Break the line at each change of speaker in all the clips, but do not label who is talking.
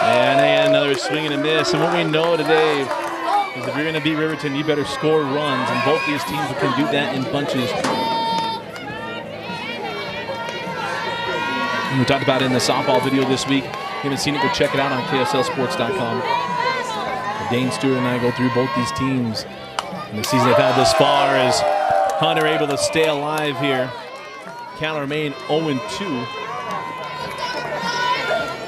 And another swing and a miss. And what we know today is if you're going to beat Riverton, you better score runs. And both these teams can do that in bunches. We talked about it in the softball video this week. If you haven't seen it, go check it out on KSLSports.com. Dane Stewart and I go through both these teams and the season they've had thus far as Hunter able to stay alive here. Count remain 0-2.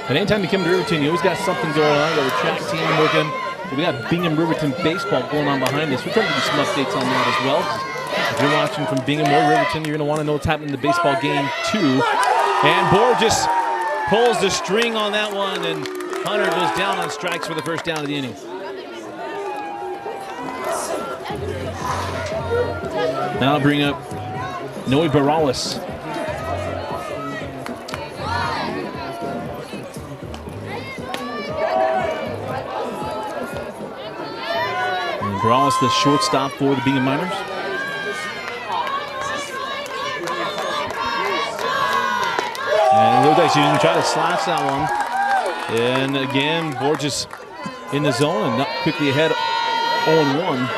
But anytime you come to Riverton, you always got something going on. You got a track team working. We got Bingham Riverton baseball going on behind us. We're trying to give you some updates on that as well. If you're watching from Bingham or Riverton, you're going to want to know what's happening in the baseball game too. And Borges pulls the string on that one, and Hunter goes down on strikes for the first down of the inning. Now I'll bring up Noe Borges. And Borges, the shortstop for the Bingham Miners. And it looks like she's going to try to slash that one. And again, Borges in the zone and not quickly ahead 0-1.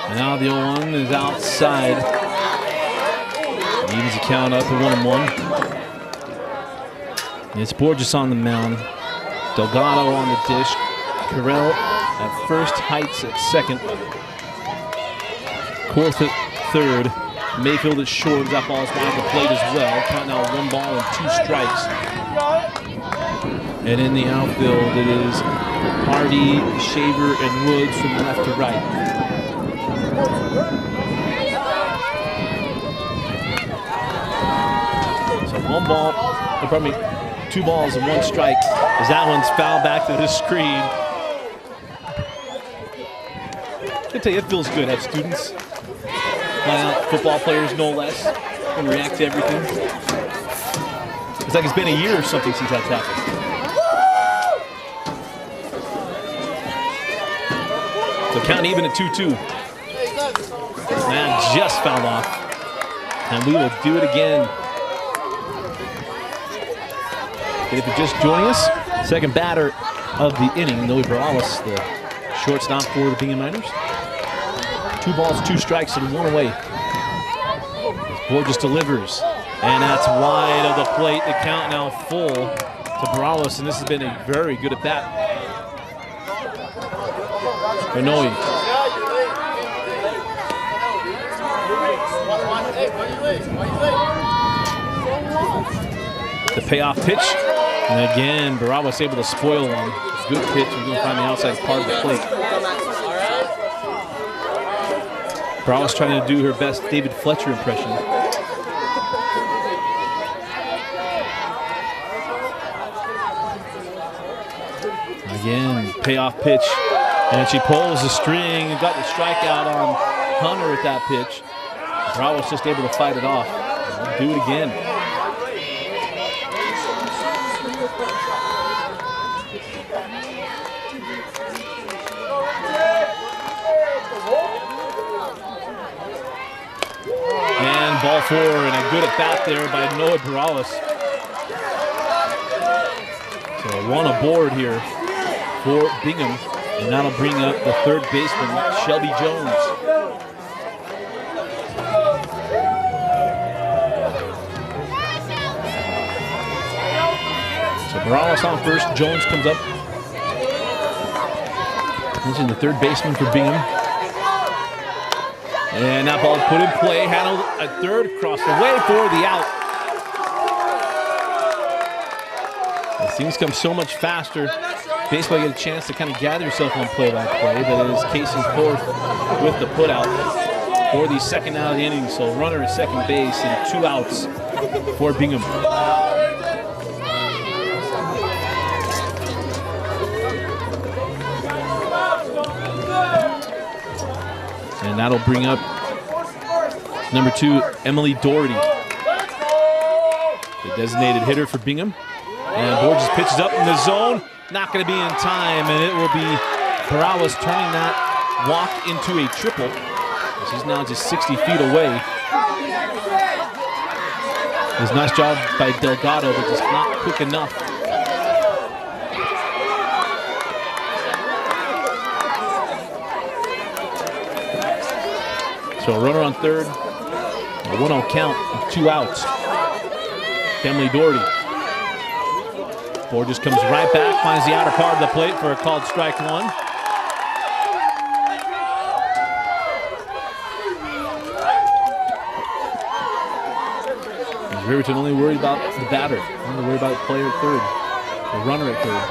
And now the 0-1 is outside. Evens the count up at 1-1. It's Borges on the mound. Delgado on the dish. Carell at first, Heights at second. Korth at third. Mayfield at short. That ball's wide the plate as well. Count now 1 ball and 2 strikes. And in the outfield, it is Hardy, Shaver, and Woods from left to right. So 1 ball, or pardon me, 2 balls and 1 strike as that one's fouled back to the screen. I can tell you, it feels good to have students, football players no less, can react to everything. It's like it's been a year or something since that's happened. So count even at 2-2. That just fouled off. And we will do it again. And if you're just joining us, second batter of the inning, Noe Borges, the shortstop for the Bingham Miners. 2 balls, 2 strikes, and 1 away. Borges delivers, and that's wide of the plate. The count now full to Borges, and this has been a very good at-bat for Noe. The payoff pitch, and again, Borges able to spoil one. Good pitch, we're going to find the outside part of the plate. Borges trying to do her best David Fletcher impression. Again, payoff pitch, and she pulls the string and got the strikeout on Hunter at that pitch. Borges just able to fight it off. We'll do it again. And ball 4, and a good at bat there by Noe Borges. So 1 aboard here for Bingham, and that'll bring up the third baseman, Shelby Jones. So Borges on first, Jones comes up. He's in the third baseman for Bingham. And that ball put in play, handled at third, crossed away for the out. As things come so much faster, baseball get a chance to kind of gather yourself on play-by-play. That is Casey Korth with the put-out for the second out of the inning. So runner at second base and 2 outs for Bingham. And that'll bring up number 2, Emily Doherty, the designated hitter for Bingham. And Borges pitches up in the zone, not going to be in time, and it will be Borges turning that walk into a triple. He's now just 60 feet away. It was a nice job by Delgado, but just not quick enough. So a runner on third, a 1-0 count, and 2 outs. Emily Doherty. Borges comes right back, finds the outer part of the plate for a called strike one. Riverton only worried about the batter, only worried about the player at third, the runner at third.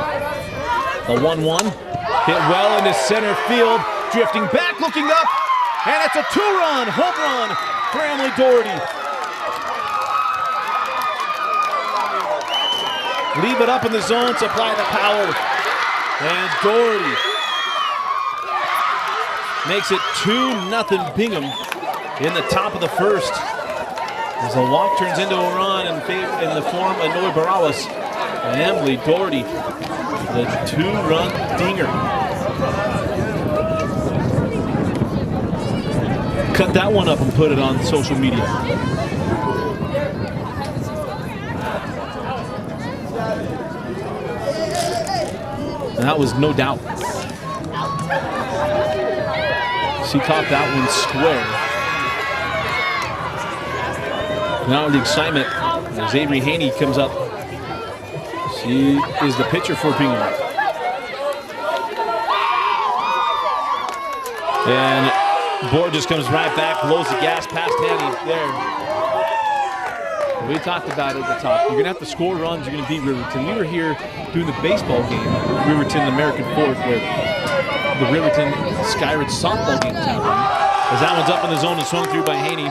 The 1-1 hit well into center field, drifting back, looking up, and it's a 2-run home run for Emily Doherty. Leave it up in the zone, supply the power, and Doherty makes it 2-0 Bingham in the top of the first. As a walk turns into a run in the form of Noe Barawas. And Emily Doherty, the 2-run dinger. Cut that one up and put it on social media. And that was no doubt. She caught that one square. Now the excitement as Avery Haney comes up. She is the pitcher for Bingham. And Borges comes right back, blows the gas past Haney there. We talked about it at the top. You're going to have to score runs. You're going to beat Riverton. We were here doing the baseball game, Riverton American Fourth, where the Riverton Skyridge softball game is happening. As that one's up in the zone and swung through by Haney.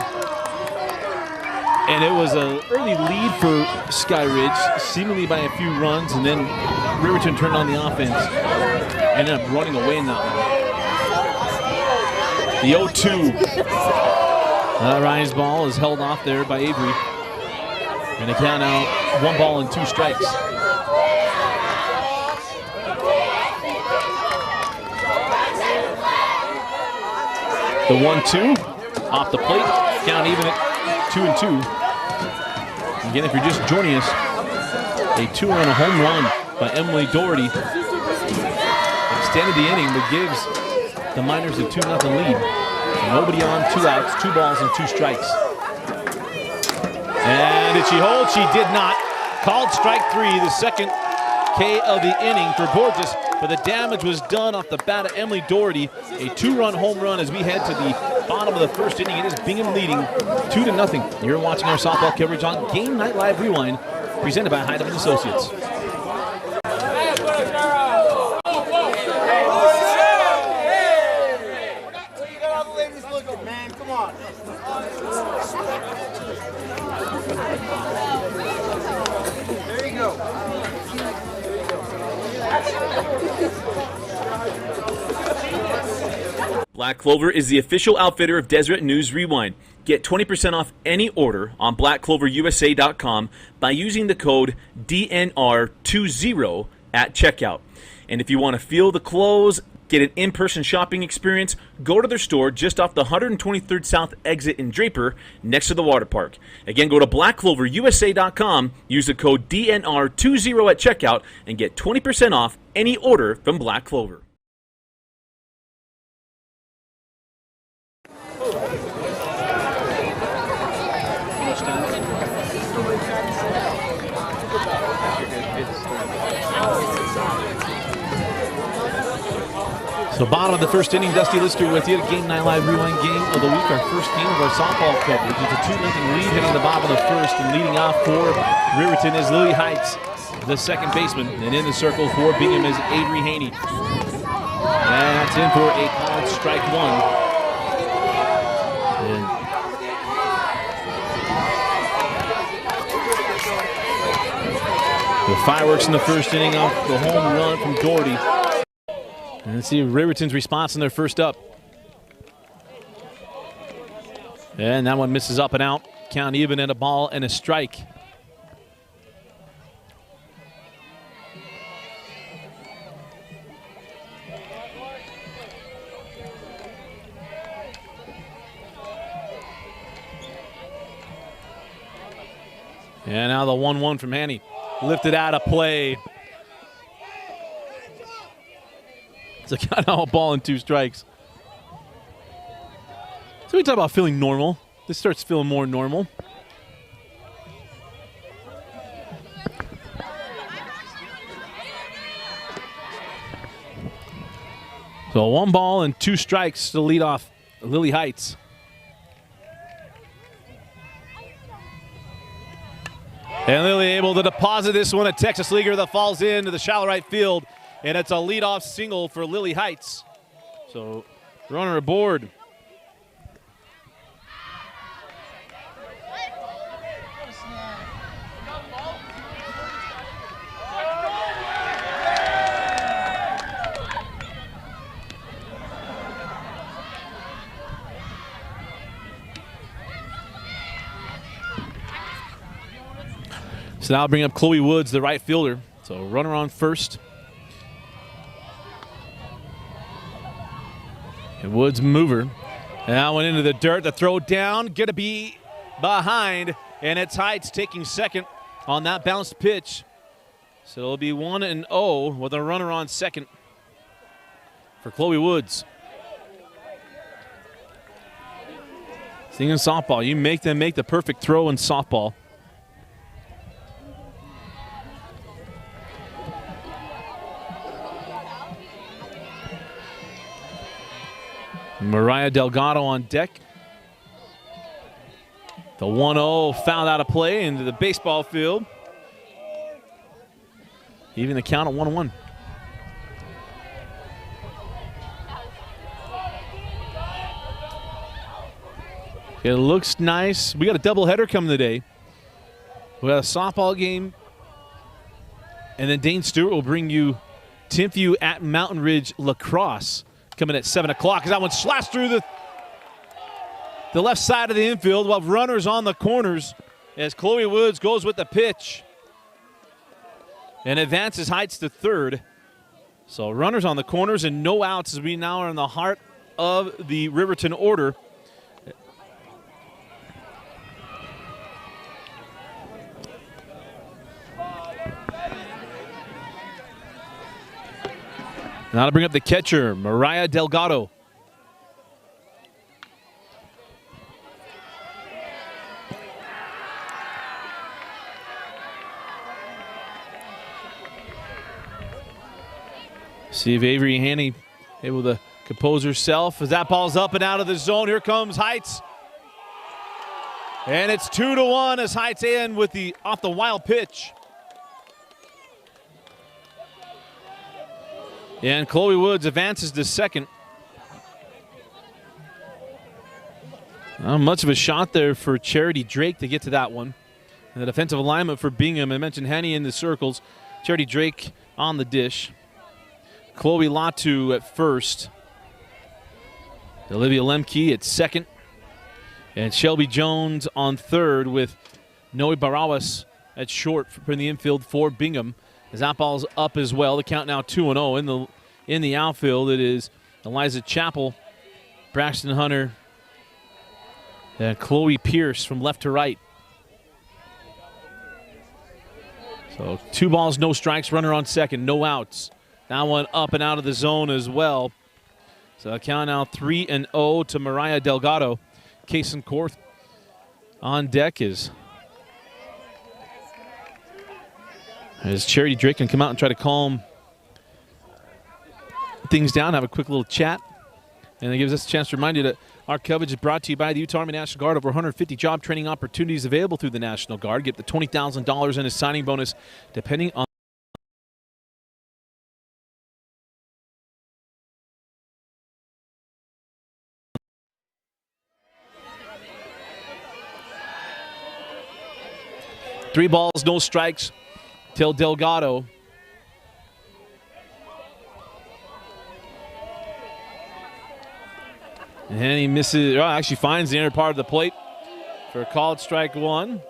And it was an early lead for Skyridge, seemingly by a few runs, and then Riverton turned on the offense, ended up running away in that one. The 0-2. Ryan's ball is held off there by Avery. And the count out, 1 ball and 2 strikes. The 1-2 off the plate, count even at 2-2. Again, if you're just joining us, a 2-run home run by Emily Doherty extended the inning, but gives the Miners a 2-0 lead. Nobody on, 2 outs, 2 balls and 2 strikes. And did she hold? She did not. Called strike 3, the second K of the inning for Borges, but the damage was done off the bat of Emily Doherty. A 2-run home run as we head to the bottom of the first inning. It is Bingham leading 2-0. You're watching our softball coverage on Game Night Live Rewind, presented by Heidemann Associates.
Black Clover is the official outfitter of Deseret News Rewind. Get 20% off any order on blackcloverusa.com by using the code DNR20 at checkout. And if you want to feel the clothes, get an in-person shopping experience, go to their store just off the 123rd South exit in Draper, next to the water park. Again, go to blackcloverusa.com, use the code DNR20 at checkout, and get 20% off any order from Black Clover.
So bottom of the first inning, Dusty Lister with you. Game Night Live Rewind game of the week. Our first game of our softball coverage. It's a 2-0 lead heading the bottom of the first. And leading off for Riverton is Lily Heights, the second baseman. And in the circle for Bingham is Avery Haney. And that's in for a called strike 1. And the fireworks in the first inning off the home run from Doherty. And let's see Riverton's response in their first up. And that one misses up and out. Count even at a ball and a strike. And now the 1-1 from Hanny. Lifted out of play. It's a kind of ball and 2 strikes. So we talk about feeling normal. This starts feeling more normal. So 1 ball and 2 strikes to lead off Lily Heights. And Lily able to deposit this one, a Texas Leaguer that falls into the shallow right field. And it's a leadoff single for Lily Heights. So runner aboard. So now I'll bring up Chloe Woods, the right fielder. So runner on first. And Woods mover. And that went into the dirt. The throw down. Going to be behind. And it's Heights taking second on that bounced pitch. So it'll be 1-0 with a runner on second for Chloe Woods. Singing softball. You make them make the perfect throw in softball. Mariah Delgado on deck. The 1-0 fouled out of play into the baseball field. Even the count at 1-1. It looks nice. We got a doubleheader coming today. We got a softball game. And then Dane Stewart will bring you Timpview at Mountain Ridge lacrosse. Coming at 7 o'clock as that one slashed through the left side of the infield. We'll have runners on the corners as Chloe Woods goes with the pitch and advances Heights to third. So runners on the corners and no outs as we now are in the heart of the Riverton order. Now to bring up the catcher, Mariah Delgado. See if Avery Haney able to compose herself as that ball's up and out of the zone. Here comes Heights. And it's 2-1 as Heights in with the off the wild pitch. And Chloe Woods advances to second. Not much of a shot there for Charity Drake to get to that one. And the defensive alignment for Bingham, I mentioned Henny in the circles. Charity Drake on the dish. Chloe Latu at first. Olivia Lemke at second. And Shelby Jones on third with Noe Barawas at short in the infield for Bingham. As that ball's up as well. The count now 2-0. In the outfield, it is Eliza Chappell, Braxton Hunter, and Chloe Pierce from left to right. So 2 balls, no strikes, runner on second, no outs. That one up and out of the zone as well. So the count now 3-0 to Mariah Delgado. Kason Korth on deck as Charity Drake can come out and try to calm things down, have a quick little chat. And it gives us a chance to remind you that our coverage is brought to you by the Utah Army National Guard. Over 150 job training opportunities available through the National Guard. Get the $20,000 in a signing bonus depending on Three balls, no strikes till Delgado. And he misses, actually finds the inner part of the plate for a called strike one.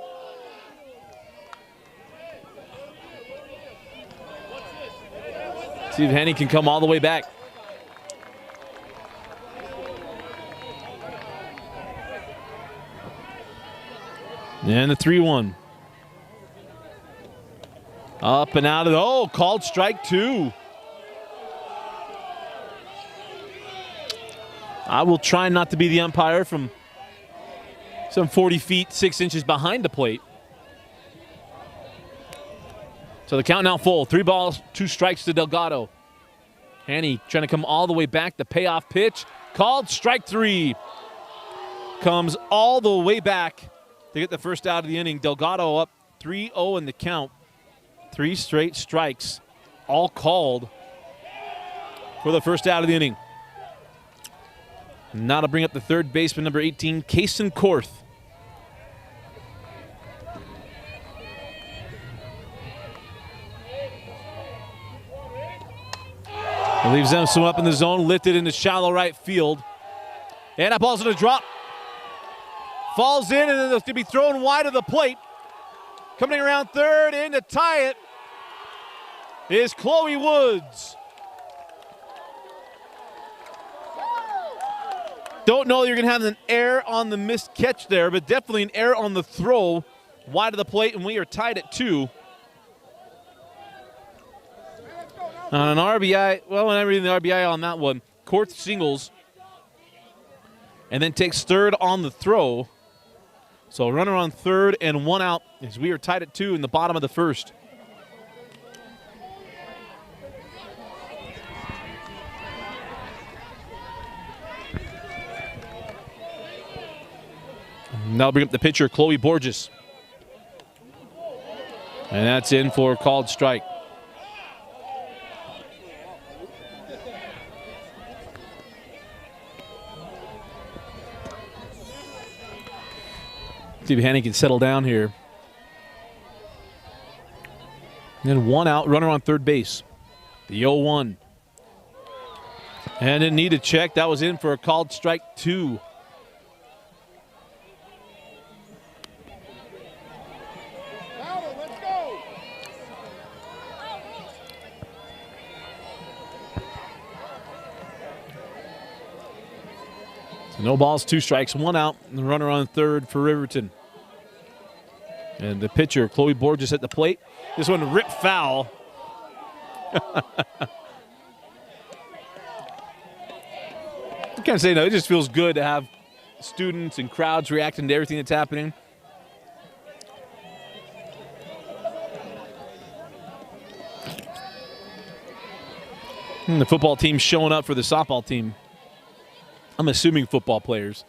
See if Henny can come all the way back. And the 3-1. Up and out of the, called strike 2. I will try not to be the umpire from some 40 feet, 6 inches behind the plate. So the count now full. 3 balls, 2 strikes to Delgado. Haney trying to come all the way back. The payoff pitch. Called strike 3. Comes all the way back to get the first out of the inning. Delgado up 3-0 in the count. 3 straight strikes, all called for the first out of the inning. Now to bring up the third baseman, number 18, Kaysen Korth. Leaves them some up in the zone, lifted into shallow right field. And that ball's going to drop. Falls in, and then it's going to be thrown wide of the plate. Coming around third in to tie it is Chloe Woods. Don't know you're going to have an error on the missed catch there, but definitely an error on the throw wide of the plate, and we are tied at 2. On an RBI, well, when I'm reading the RBI on that one, Korth singles and then takes third on the throw. So runner on third and 1 out as we are tied at 2 in the bottom of the first. Now bring up the pitcher, Chloe Borges. And that's in for a called strike. See if Haney can settle down here. And then 1 out, runner on third base. The 0-1. And didn't need a check. That was in for a called strike 2. No balls, 2 strikes, 1 out, and the runner on third for Riverton. And the pitcher, Chloe Borges at the plate. This one ripped foul. I can't say no, it just feels good to have students and crowds reacting to everything that's happening. And the football team showing up for the softball team. I'm assuming football players.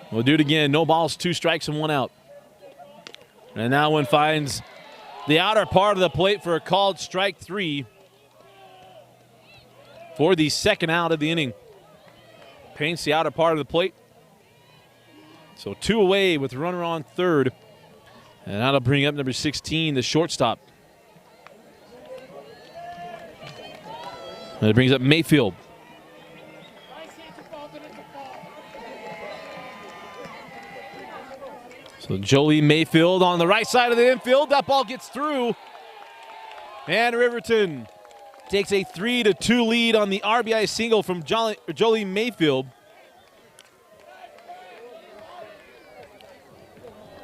We'll do it again. No balls, 2 strikes, and 1 out. And that one finds the outer part of the plate for a called strike 3 for the second out of the inning. Paints the outer part of the plate. So 2 away with the runner on third. And that'll bring up number 16, the shortstop. And it brings up Mayfield. So Jolie Mayfield on the right side of the infield. That ball gets through. And Riverton takes a 3-2 lead on the RBI single from Jolie Mayfield.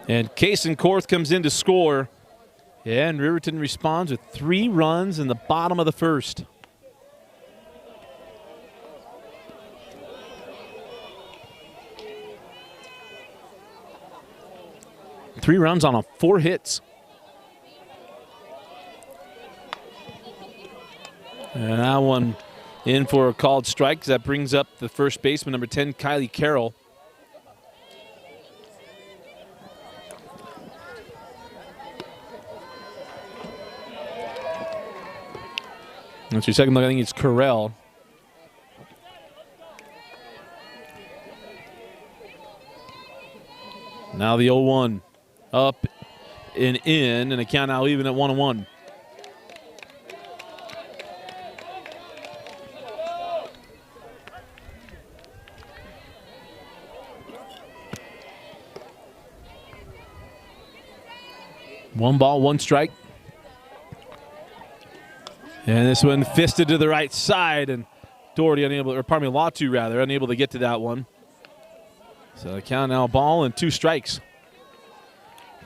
And Kaysen Korth comes in to score. And Riverton responds with 3 runs in the bottom of the first. Three runs on 4 hits. And that one in for a called strike. That brings up the first baseman, number 10, Kylie Carroll. That's your second look. I think it's Carell. Now the 0-1. Up and in, and the count now even at 1-1. One ball, 1 strike. And this one fisted to the right side, and Doherty unable, or pardon me, Latu rather, unable to get to that one. So the count now, ball and 2 strikes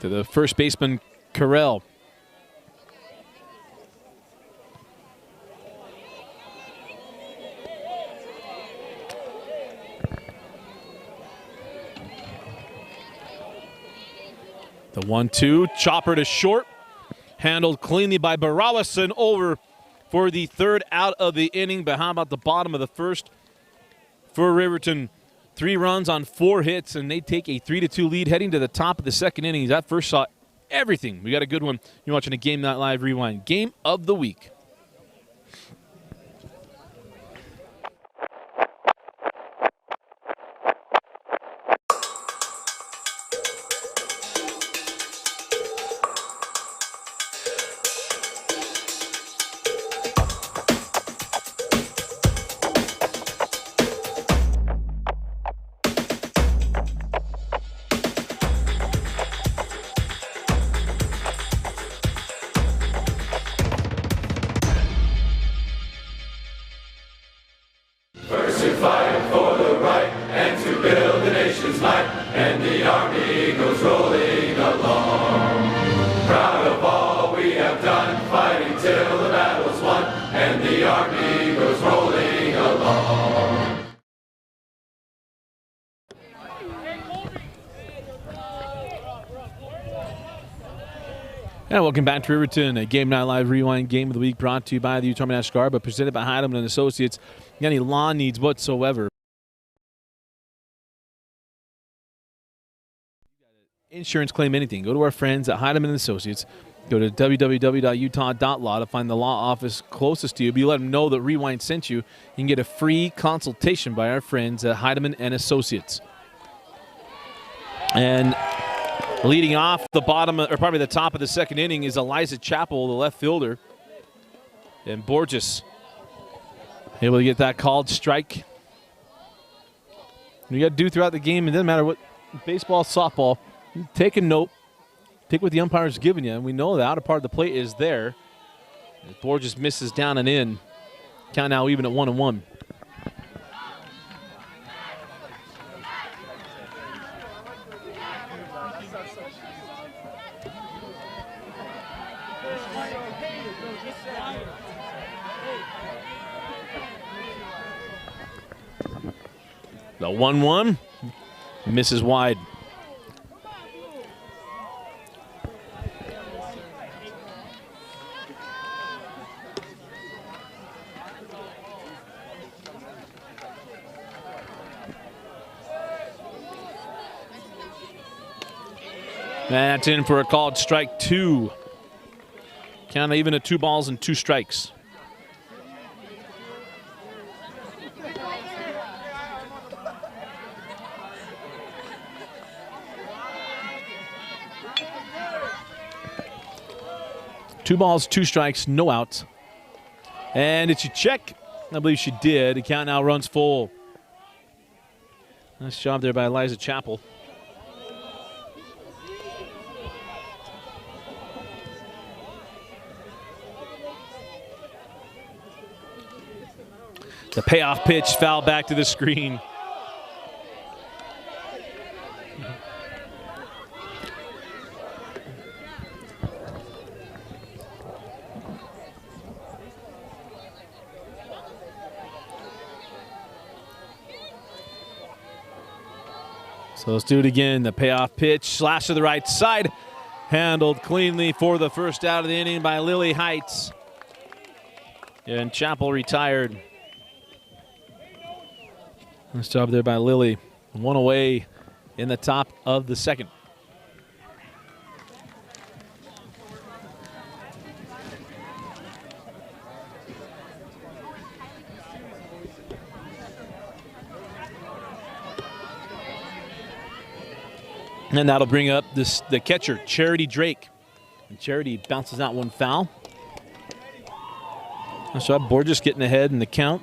to the first baseman, Carell. The 1-2, chopper to short. Handled cleanly by Borges and over for the third out of the inning. But how about the bottom of the first for Riverton? 3 runs on 4 hits, and they take a 3-2 lead heading to the top of the second inning. That first saw everything. We got a good one. You're watching a Game Night Live Rewind. Game of the week. And welcome back to Riverton, a Game Night Live Rewind Game of the Week brought to you by the Utah NASCAR, but presented by Heidemann and Associates. You got any lawn needs whatsoever? Insurance claim anything. Go to our friends at Heidemann and Associates. Go to www.utah.law to find the law office closest to you. But you let them know that Rewind sent you. You can get a free consultation by our friends at Heidemann and Associates. And leading off the bottom, or probably the top of the second inning, is Eliza Chappell, the left fielder. And Borges able to get that called strike. You got to do throughout the game, it doesn't matter what, baseball, softball, take a note, take what the umpire's giving you, and we know the outer part of the plate is there. As Borges misses down and in. Count now even at 1-1. The 1-1 misses wide. That's in for a called strike 2. Count even at 2 balls and 2 strikes. Two balls, 2 strikes, no outs. And did she check? I believe she did. The count now runs full. Nice job there by Eliza Chappell. The payoff pitch foul back to the screen. So let's do it again. The payoff pitch, slash to the right side. Handled cleanly for the first out of the inning by Lily Heights. And Chappell retired. Nice job there by Lily. 1 away in the top of the second. And that'll bring up the catcher, Charity Drake. And Charity bounces out one foul. Nice job, Borges getting ahead in the count.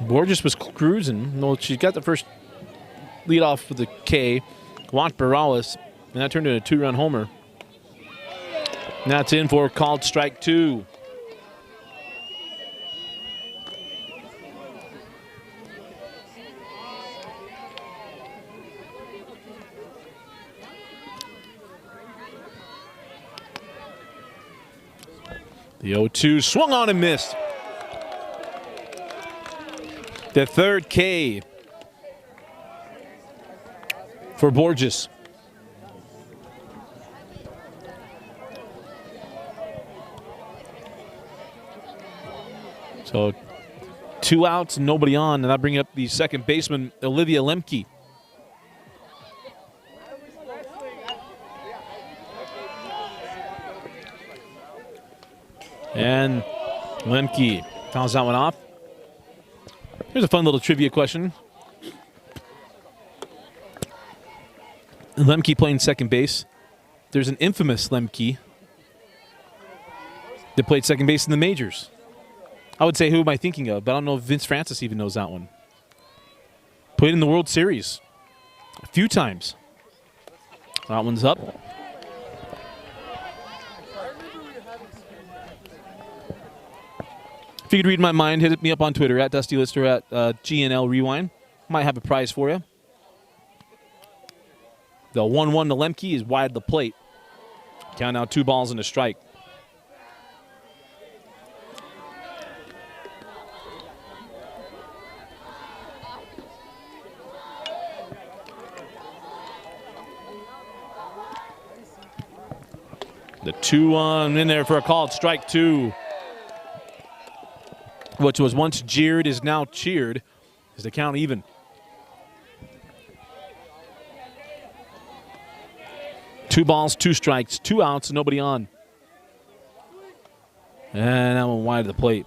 Borges was cruising. Well, she got the first lead off with a K. Walked Borales, and that turned into a 2-run homer. And that's in for called strike 2. The 0-2 swung on and missed. The third K for Borges. So 2 outs, nobody on, and I bring up the second baseman, Olivia Lemke. And Lemke fouls that one off. Here's a fun little trivia question. Lemke playing second base. There's an infamous Lemke that played second base in the majors. I would say, who am I thinking of? But I don't know if Vince Francis even knows that one. Played in the World Series a few times. That one's up. If you could read my mind, hit me up on Twitter at Dusty Lister at GNL Rewind. Might have a prize for you. The 1-1 to Lemke is wide of the plate. Count now 2 balls and a strike. The 2-1 in there for a called strike 2. Which was once jeered is now cheered. Is the count even? Two balls, 2 strikes, 2 outs, nobody on. And that one wide of the plate.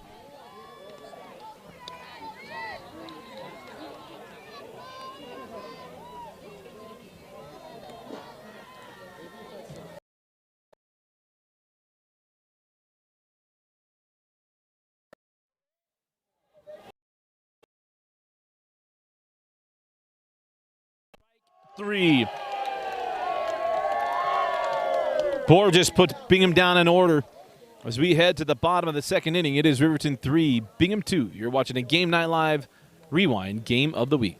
Three. Borges put Bingham down in order. As we head to the bottom of the second inning, it is Riverton 3, Bingham 2. You're watching a Game Night Live Rewind Game of the Week.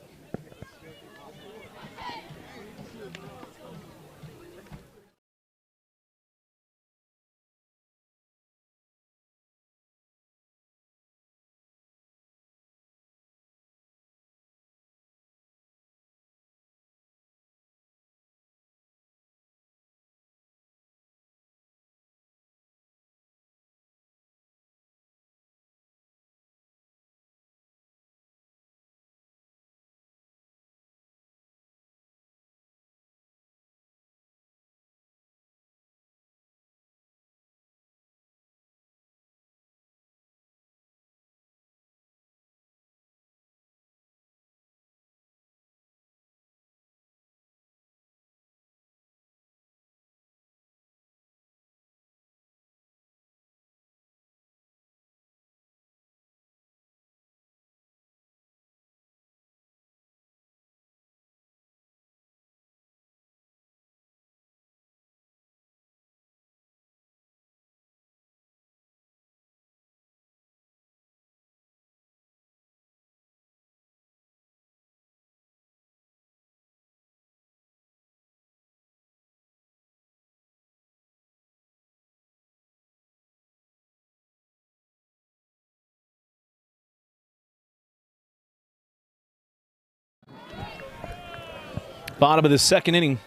Bottom of the second inning.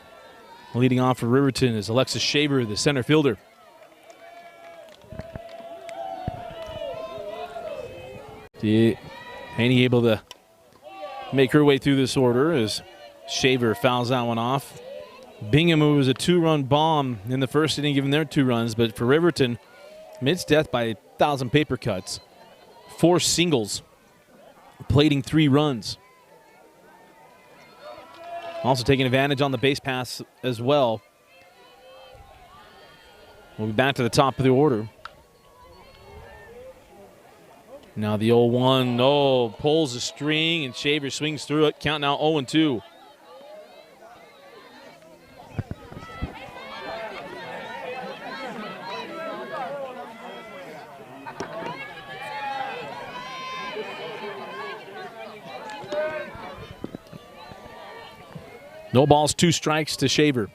Leading off for Riverton is Alexis Shaver, the center fielder. Haney able to make her way through this order as Shaver fouls that one off. Bingham, who was a 2-run bomb in the first inning, giving their 2 runs. But for Riverton, it's death by 1,000 paper cuts. 4 singles, plating 3 runs. Also taking advantage on the base pass as well. We'll be back to the top of the order. Now the 0-1, pulls the string and Shaver swings through it. Count now 0-2. No balls, 2 strikes to Shaver.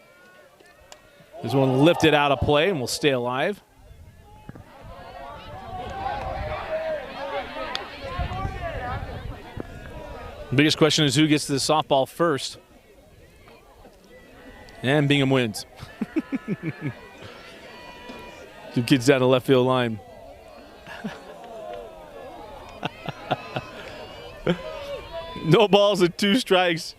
This one lifted out of play and will stay alive. The biggest question is who gets to the softball first. And Bingham wins. Two kids down the left field line. No balls and 2 strikes.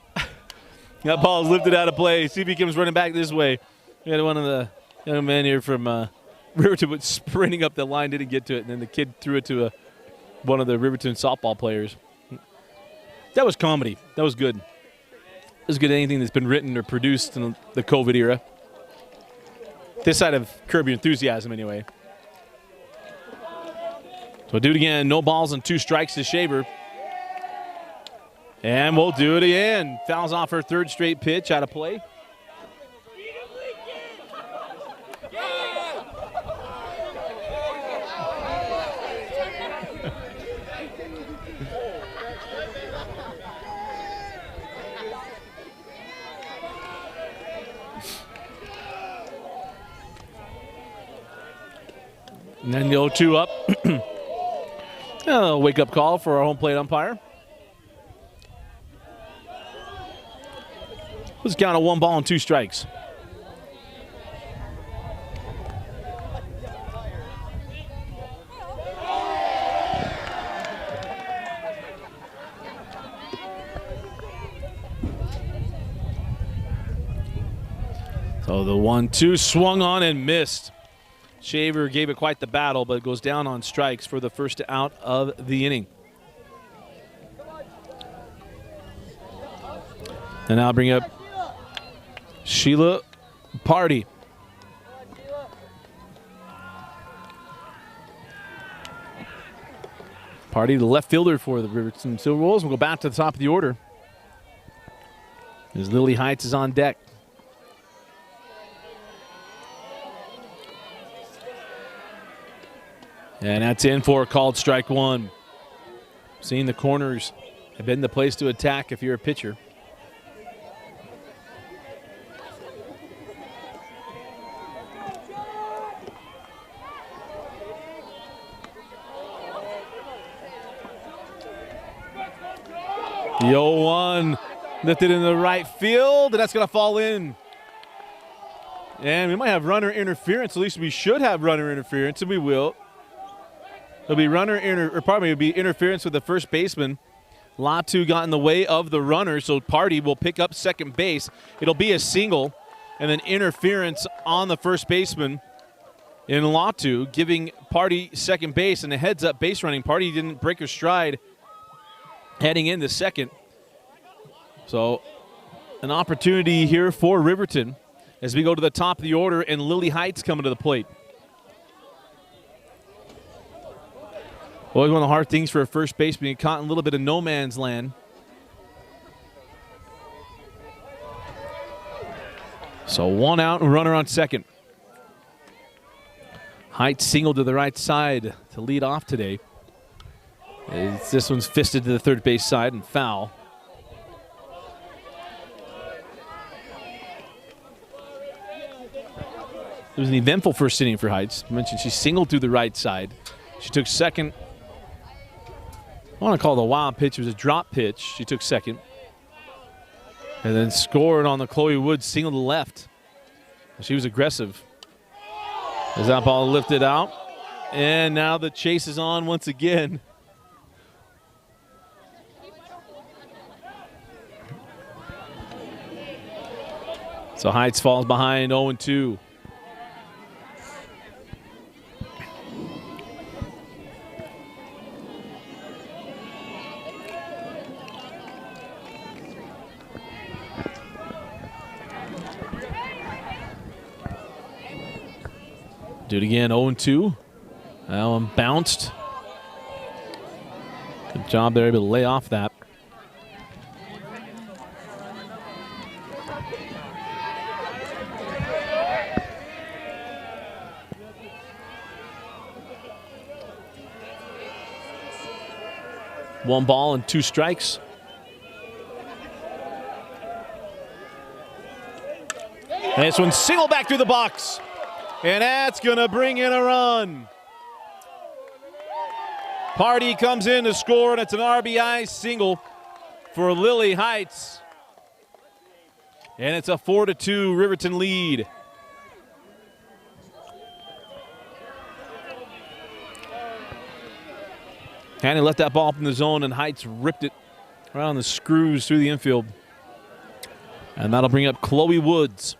That ball is lifted out of play. See if he comes running back this way. We had one of the young men here from Riverton was sprinting up the line, didn't get to it, and then the kid threw it to one of the Riverton softball players. That was comedy. That was good. As good as anything that's been written or produced in the COVID era. This side of Curb Your Enthusiasm, anyway. So we'll do it again. No balls and 2 strikes to Shaver. And we'll do it again. Fouls off her 3rd straight pitch out of play. And then the 0-2 up. A wake-up call for our home plate umpire. Let's count a 1 ball and 2 strikes. So the 1-2 swung on and missed. Shaver gave it quite the battle, but it goes down on strikes for the first out of the inning. And I'll bring up Sheila Party. Party, the left fielder for the Riverton Silver Wolves. We'll go back to the top of the order as Lily Heights is on deck. And that's in for a called strike 1. Seeing the corners have been the place to attack if you're a pitcher. The 0-1 lifted in the right field, and that's going to fall in. And we might have runner interference. At least we should have runner interference, and we will. It'll be it'll be interference with the first baseman. Latu got in the way of the runner, so Party will pick up second base. It'll be a single, and then interference on the first baseman in Latu, giving Party second base and a heads-up base running. Party didn't break her stride heading into second. So an opportunity here for Riverton as we go to the top of the order, and Lily Heights coming to the plate. Always one of the hard things for a first baseman, being caught in a little bit of no man's land. So 1 out and runner on second. Heights singled to the right side to lead off today. This one's fisted to the third base side and foul. It was an eventful first inning for Heights. I mentioned she singled through the right side. She took second. I want to call it a wild pitch. It was a drop pitch. She took second. And then scored on the Chloe Woods single to left. She was aggressive. As that ball lifted out. And now the chase is on once again. So Heights falls behind 0-2. Do it again, 0-2. That one bounced. Good job there, able to lay off that. One ball and 2 strikes. And this one single back through the box. And that's going to bring in a run. Party comes in to score, and it's an RBI single for Lily Heights. And it's a 4-2 Riverton lead. Hannon left that ball up in the zone, and Heights ripped it right on the screws through the infield. And that'll bring up Chloe Woods.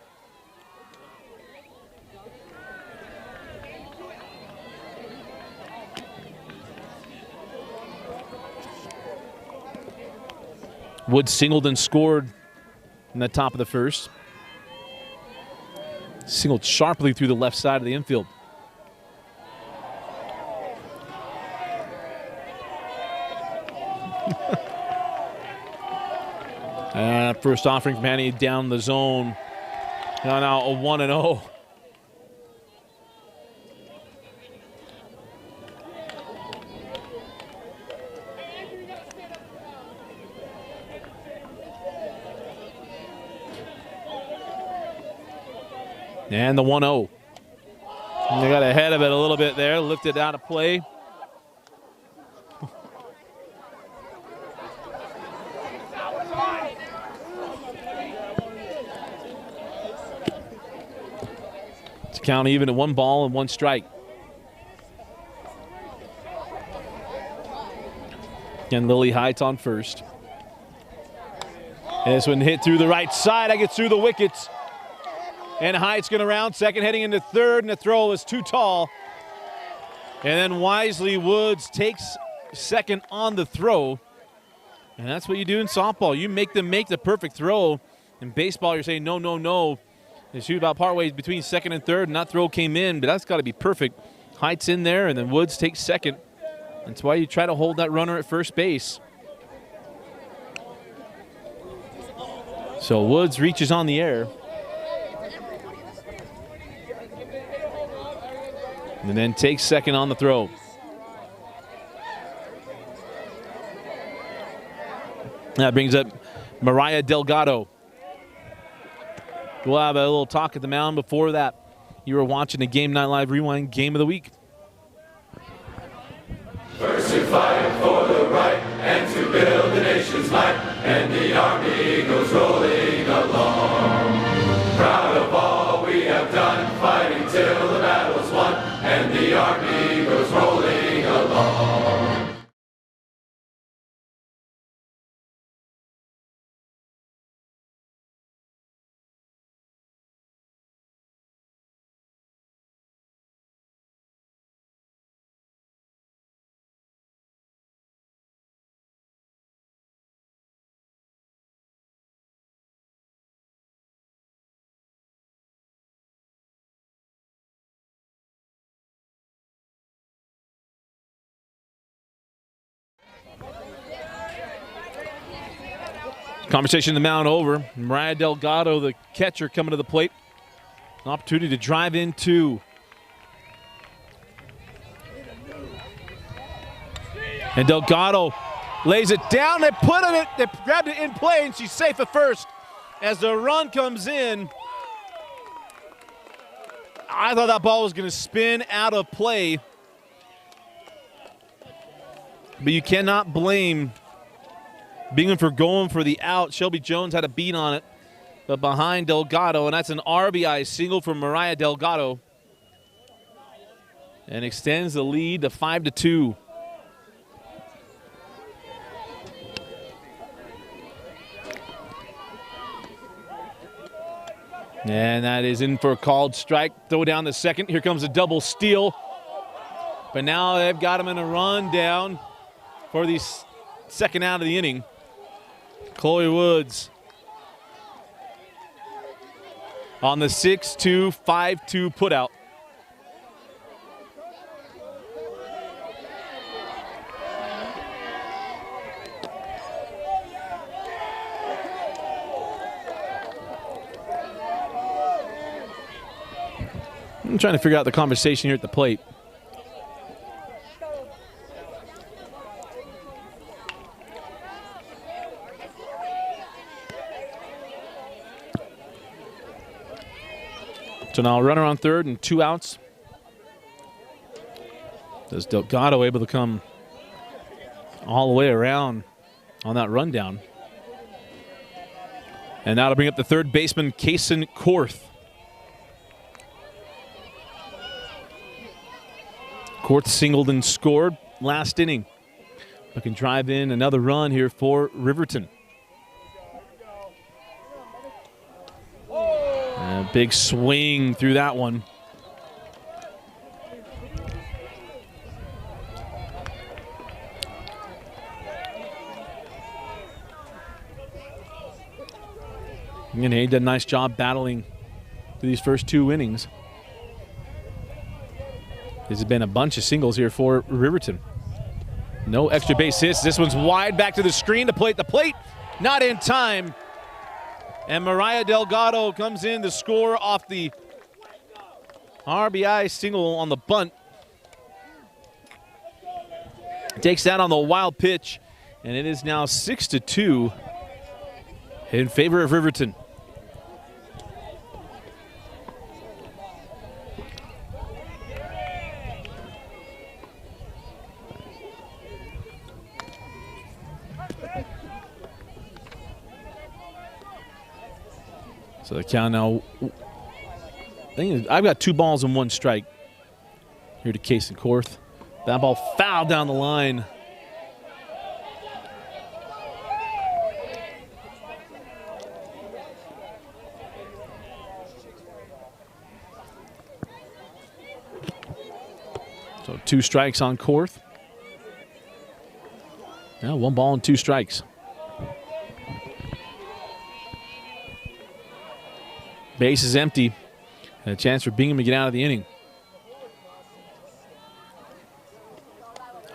Woods singled and scored in the top of the first. Singled sharply through the left side of the infield. And first offering from Annie down the zone. Now a 1-0. And the 1-0. They got ahead of it a little bit there, lifted out of play. To count even at 1 ball and 1 strike. Again, Lily Heights on first. And this one hit through the right side. I get through the wickets. And Heights going to round second, heading into third, and the throw is too tall. And then wisely Woods takes second on the throw. And that's what you do in softball. You make them make the perfect throw. In baseball, you're saying no, no, no. They shoot about partway between second and third, and that throw came in, but that's got to be perfect. Heights in there, and then Woods takes second. That's why you try to hold that runner at first base. So Woods reaches on the air. And then takes second on the throw. That brings up Mariah Delgado. We'll have a little talk at the mound. Before that, you were watching the Game Night Live Rewind Game of the Week.
First to fight for the right and to build the nation's might, and the Army goes rolling along. Proud of all we have done, fighting till the battle's won, and the Army goes rolling along.
Conversation in the mound over. Mariah Delgado, the catcher, coming to the plate. An opportunity to drive in 2. And Delgado lays it down. They grabbed it in play, and she's safe at first. As the run comes in, I thought that ball was going to spin out of play. But you cannot blame Bingham for going for the out. Shelby Jones had a beat on it, but behind Delgado, and that's an RBI single from Mariah Delgado. And extends the lead to 5-2. And that is in for a called strike. Throw down the second. Here comes a double steal. But now they've got him in a run down for the second out of the inning. Chloe Woods on the 6-2, 5-2 putout. I'm trying to figure out the conversation here at the plate. So now a runner on third and 2 outs. Does Delgado able to come all the way around on that rundown? And now to bring up the third baseman, Kaysen Korth. Korth singled and scored last inning. Looking to drive in another run here for Riverton. And a big swing through that one. And he did a nice job battling through these first 2 innings. There's been a bunch of singles here for Riverton. No extra base hits. This one's wide back to the screen to plate. The plate not in time. And Mariah Delgado comes in to score off the RBI single on the bunt. Takes that on the wild pitch. And it is now 6-2 in favor of Riverton. So the count now, I've got 2 balls and 1 strike here to Kaysen Korth. That ball fouled down the line. So 2 strikes on Korth. Now 1 ball and 2 strikes. Base is empty. And a chance for Bingham to get out of the inning.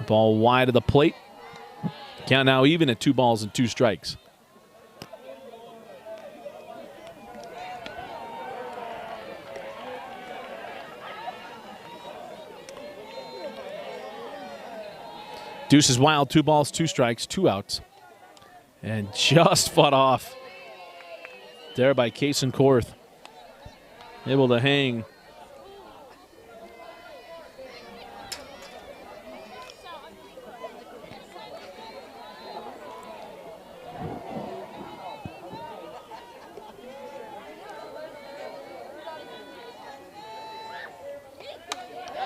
Ball wide of the plate. Count now even at 2 balls and 2 strikes. Deuce is wild, 2 balls, 2 strikes, 2 outs. And just fought off there by Kaysen Korth. Able to hang.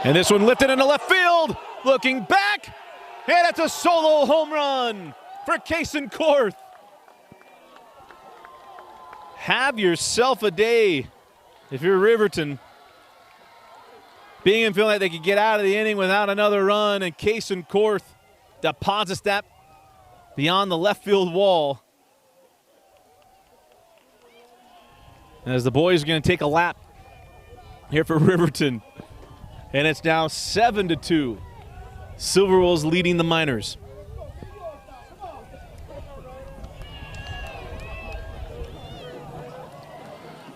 And this one lifted into left field. Looking back. And it's a solo home run for Kaysen Korth. Have yourself a day if you're Riverton. Bingham feeling like they could get out of the inning without another run, and Kaysen Korth deposits that beyond the left field wall. As the boys are going to take a lap here for Riverton. And it's now 7-2. Silverwolves leading the Miners.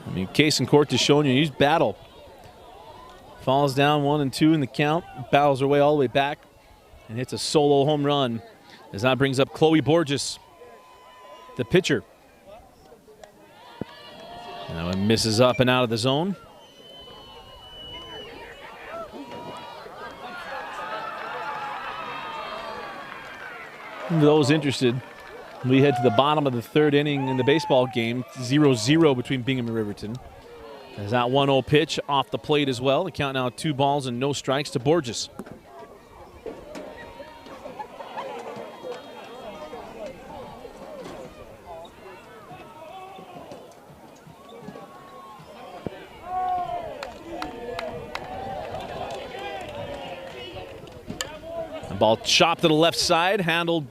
I mean, Kaysen Korth is showing you he's battle. Falls down 1 and 2 in the count. Battles her way all the way back. And hits a solo home run. As that brings up Chloe Borges, the pitcher. Now it misses up and out of the zone. For those interested, we head to the bottom of the 3rd inning in the baseball game, 0-0 between Bingham and Riverton. There's that 1-0 pitch off the plate as well. The count now 2 balls and no strikes to Borges. The ball chopped to the left side, handled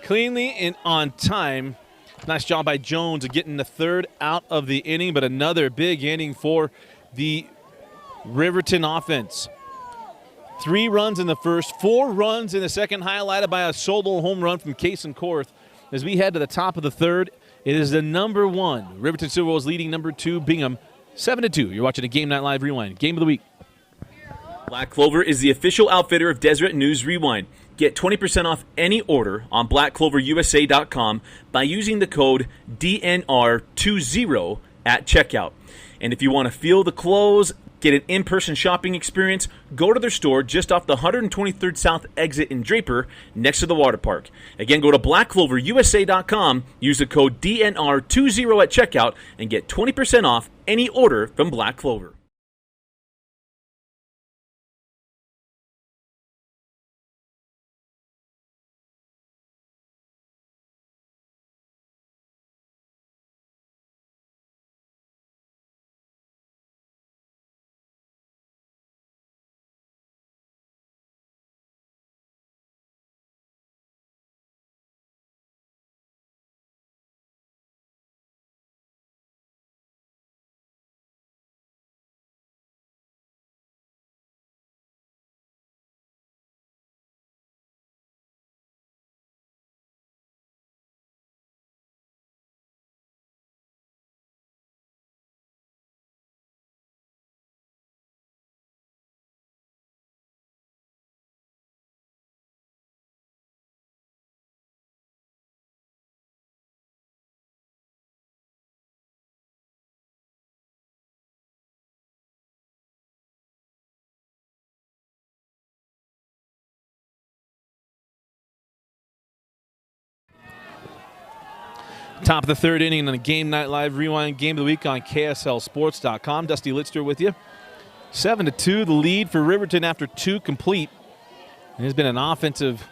cleanly and on time. Nice job by Jones of getting the 3rd out of the inning, but another big inning for the Riverton offense. 3 runs in the first, 4 runs in the second, highlighted by a solo home run from Kaysen Korth. As we head to the top of the 3rd, it is the number 1. Riverton Silverwolves leading number 2, Bingham, 7-2. You're watching a Game Night Live Rewind. Game of the week.
Black Clover is the official outfitter of Deseret News Rewind. Get 20% off any order on blackcloverusa.com by using the code DNR20 at checkout. And if you want to feel the clothes, Get an in-person shopping experience? Go to their store just off the 123rd South exit in Draper, next to the water park. Again, go to blackcloverusa.com, use the code DNR20 at checkout, and get 20% off any order from Black Clover.
Top of the third inning on a Game Night Live Rewind Game of the Week on KSLSports.com. Dusty Litster with you. 7-2, the lead for Riverton after 2 complete. It has been an offensive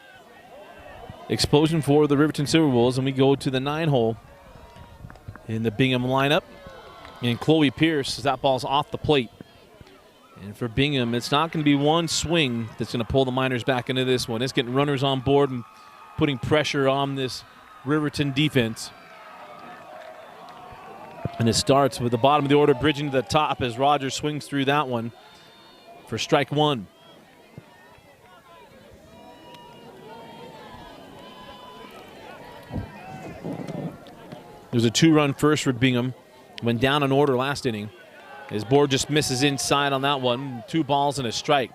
explosion for the Riverton Silver Bulls, and we go to the 9-hole in the Bingham lineup. And Chloe Pierce, that ball's off the plate. And for Bingham, it's not going to be one swing that's going to pull the Miners back into this one. It's getting runners on board and putting pressure on this Riverton defense. And it starts with the bottom of the order bridging to the top as Rogers swings through that one for strike one. There's a 2-run first for Bingham. Went down in order last inning. As Borges misses inside on that one. 2 balls and a strike.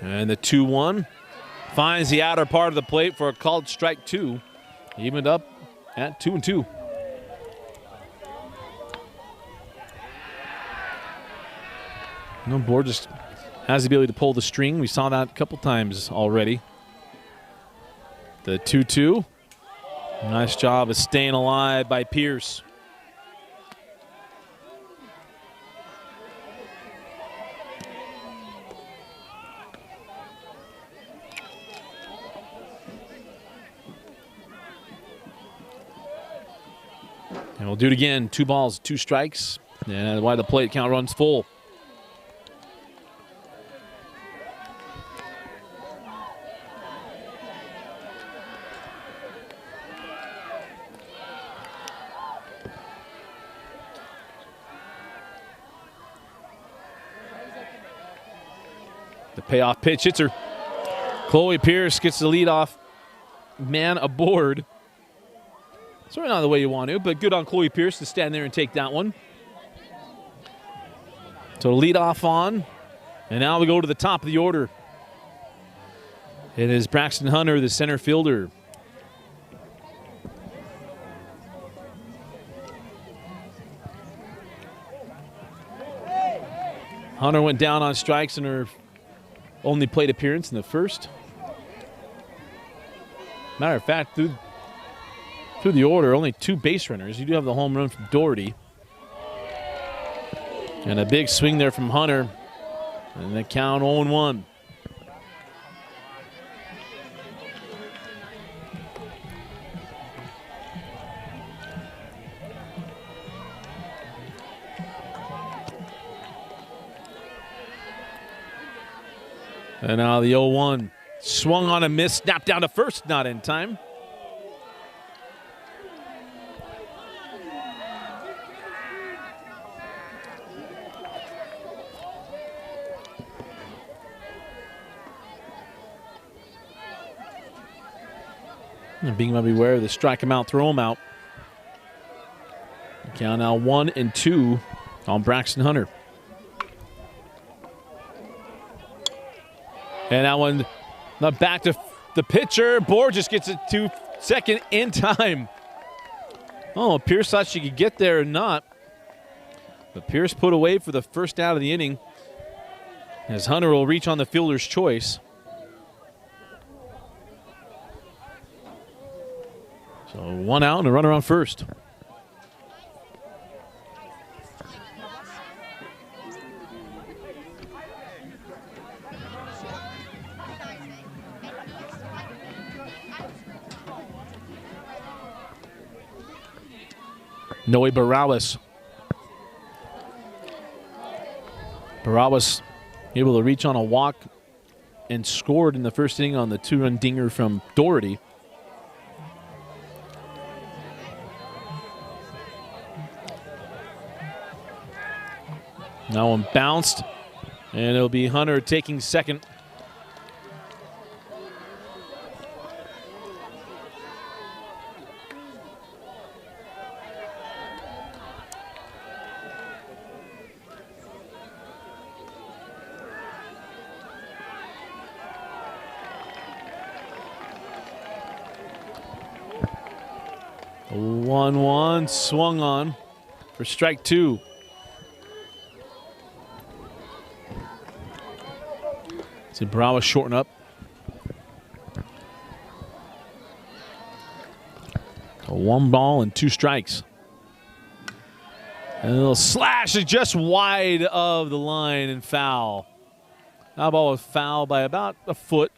And the 2-1 finds the outer part of the plate for a called strike 2. Evened up at 2-2. No, Borges has the ability to pull the string. We saw that a couple times already. The 2-2. Nice job of staying alive by Pierce. And we'll do it again. 2 balls, 2 strikes. And why the plate count runs full. The payoff pitch hits her. Chloe Pierce gets the leadoff man aboard. Sort of not the way you want to, but good on Chloe Pierce to stand there and take that one. So lead off on, and now we go to the top of the order. It is Braxton Hunter, the center fielder. Hunter went down on strikes in her only plate appearance in the first. Matter of fact, through the order, only 2 base runners. You do have the home run from Doherty. And a big swing there from Hunter. And the count 0-1. And now the 0-1. Swung on a miss, snapped down to first, not in time. And Bingham might be aware of the strike him out, throw him out. Count now 1-2 on Braxton Hunter. And that one Now back to the pitcher. Borges gets it to second in time. Oh, Pierce thought she could get there or not. But Pierce put away for the first out of the inning, as Hunter will reach on the fielder's choice. So 1 out and a runner on first. Noe Barawas. Barawas able to reach on a walk and scored in the first inning on the 2-run dinger from Doherty. Now one bounced, and it'll be Hunter taking second. The 1-1 swung on for strike two. See Barawas shorten up. So 1 ball and 2 strikes. And a little slash is just wide of the line and foul. That ball was foul by about a foot.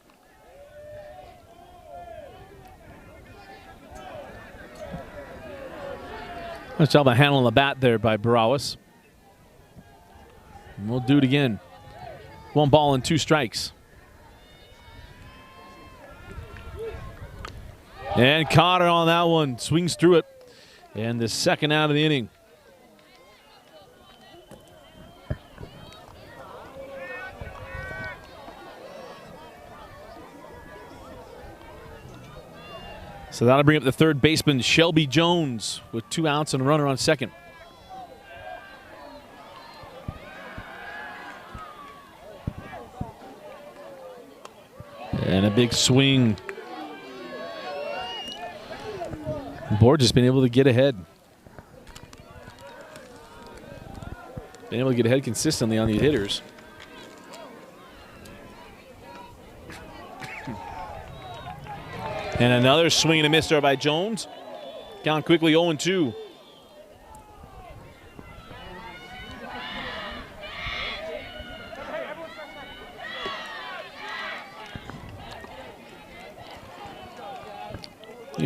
Nice job of handling the bat there by Barawas. And we'll do it again. 1 ball and 2 strikes. And Cotter on that one. Swings through it. And the second out of the inning. So that'll bring up the third baseman, Shelby Jones, with 2 outs and a runner on second. And a big swing. Borges has been able to get ahead. Been able to get ahead consistently on these hitters. And another swing and a miss there by Jones. Count quickly 0-2.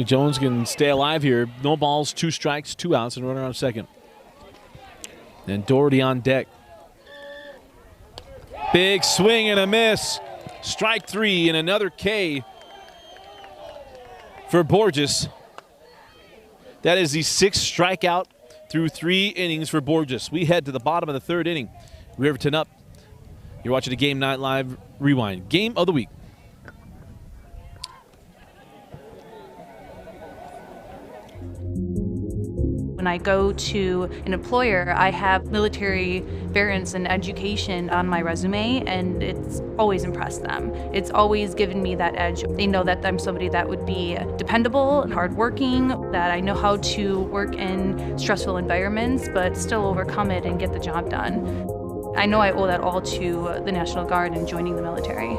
Jones can stay alive here. No balls, 2 strikes, 2 outs, and a runner on second. And Doherty on deck. Big swing and a miss. Strike 3 and another K for Borges. That is the 6th strikeout through 3 innings for Borges. We head to the bottom of the 3rd inning. Riverton up. You're watching the Game Night Live Rewind. Game of the week.
When I go to an employer, I have military variants and education on my resume, and it's always impressed them. It's always given me that edge. They know that I'm somebody that would be dependable and hardworking, that I know how to work in stressful environments, but still overcome it and get the job done. I know I owe that all to the National Guard and joining the military.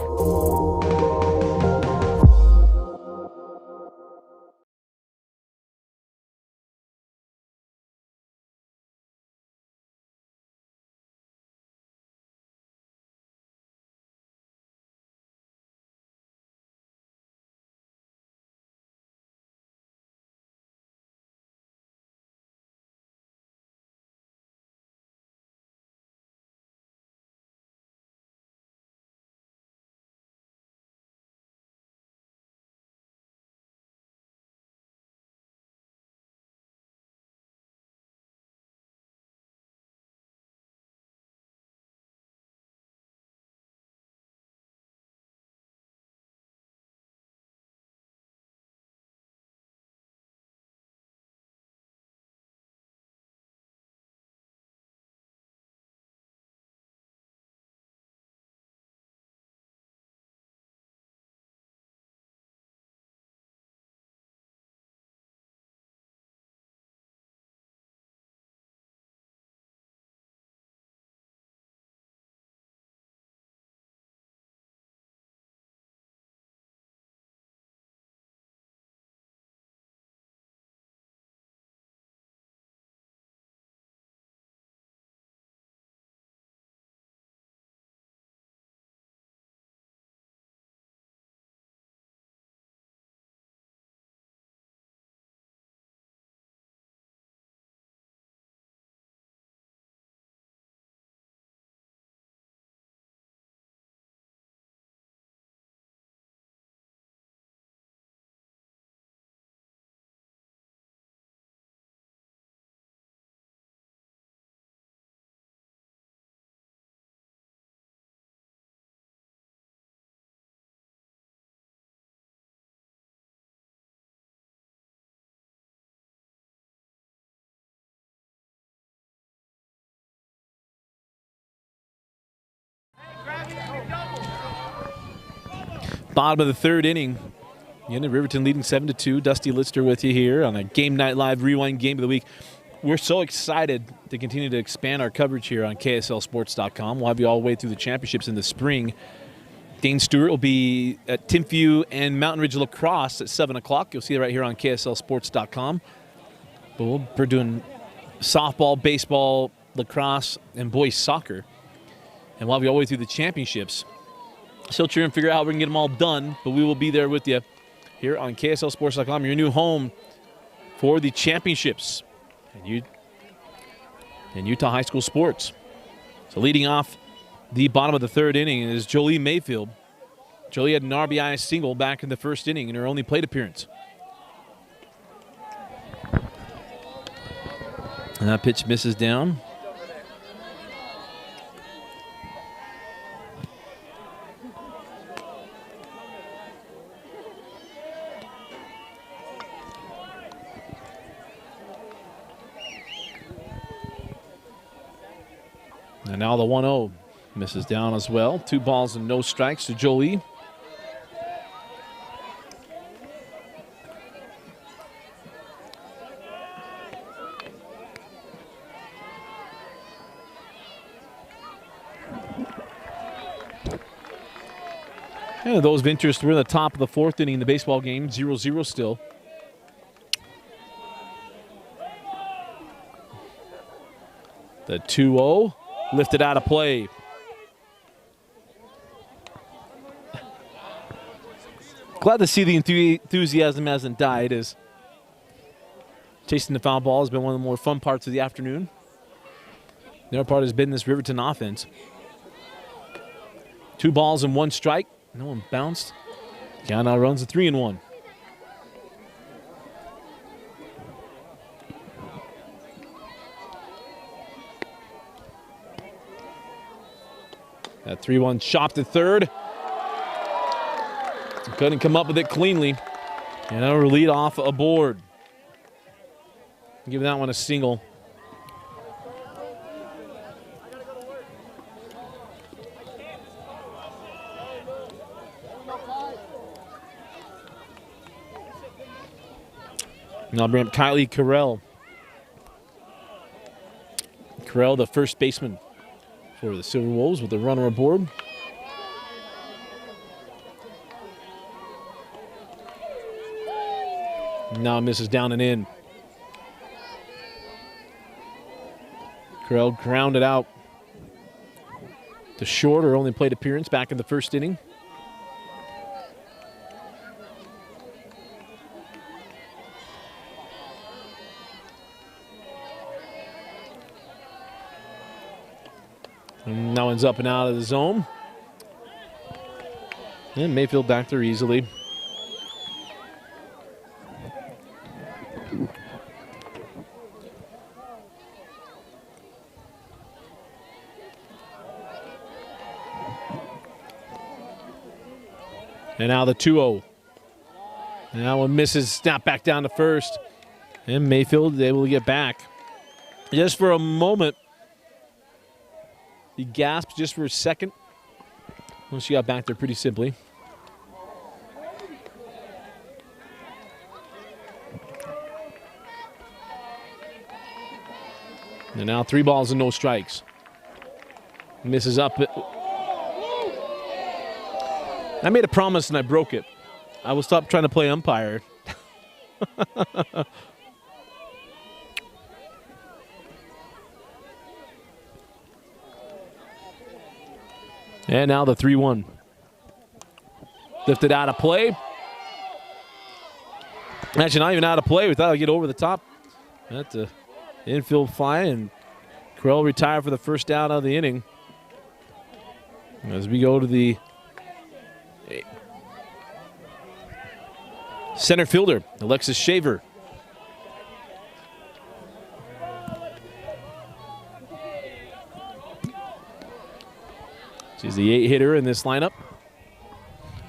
Bottom of the third inning. Again, Riverton leading 7-2. Dusty Lister with you here on a Game Night Live Rewind Game of the Week. We're so excited to continue to expand our coverage here on KSLSports.com. We'll have you all the way through the championships in the spring. Dane Stewart will be at Timpview and Mountain Ridge Lacrosse at 7 o'clock. You'll see it right here on KSLSports.com. But we're doing softball, baseball, lacrosse, and boys soccer. And we'll have you all the way through the championships. Still trying to figure out how we can get them all done, but we will be there with you here on KSLSports.com, your new home for the championships in Utah high school sports. So leading off the bottom of the third inning is Jolie Mayfield. Jolie had an RBI single back in the first inning in her only plate appearance. And that pitch misses down. And now the 1-0 misses down as well. 2 balls and no strikes to Jolie. And those of interest, we're in the top of the fourth inning in the baseball game, 0-0 still. The 2-0 lifted out of play. Glad to see the enthusiasm hasn't died, as chasing the foul ball has been one of the more fun parts of the afternoon. The other part has been this Riverton offense. 2 balls and 1 strike. No one bounced. Count now runs a 3-1. That 3-1 chopped to third. Couldn't come up with it cleanly. And now we'll lead off aboard. Give that one a single. Now bring up Kylie Carell. Carell, the first baseman for the Silver Wolves, with the runner aboard. Now misses down and in. Carell grounded out to short, her only plate appearance back in the first inning. And that one's up and out of the zone. And Mayfield back there easily. And now the 2-0. And that one misses, snap back down to first. And Mayfield is able to get back. Just for a moment, he gasped just for a second. Well, she got back there pretty simply. And now 3 balls and no strikes. Misses up. I made a promise and I broke it. I will stop trying to play umpire. And now the 3-1. Lifted out of play. Actually, not even out of play. We thought I'd get over the top. That's an infield fly, and Carell retired for the first out of the inning. As we go to the center fielder, Alexis Shaver. She's the 8-hitter in this lineup.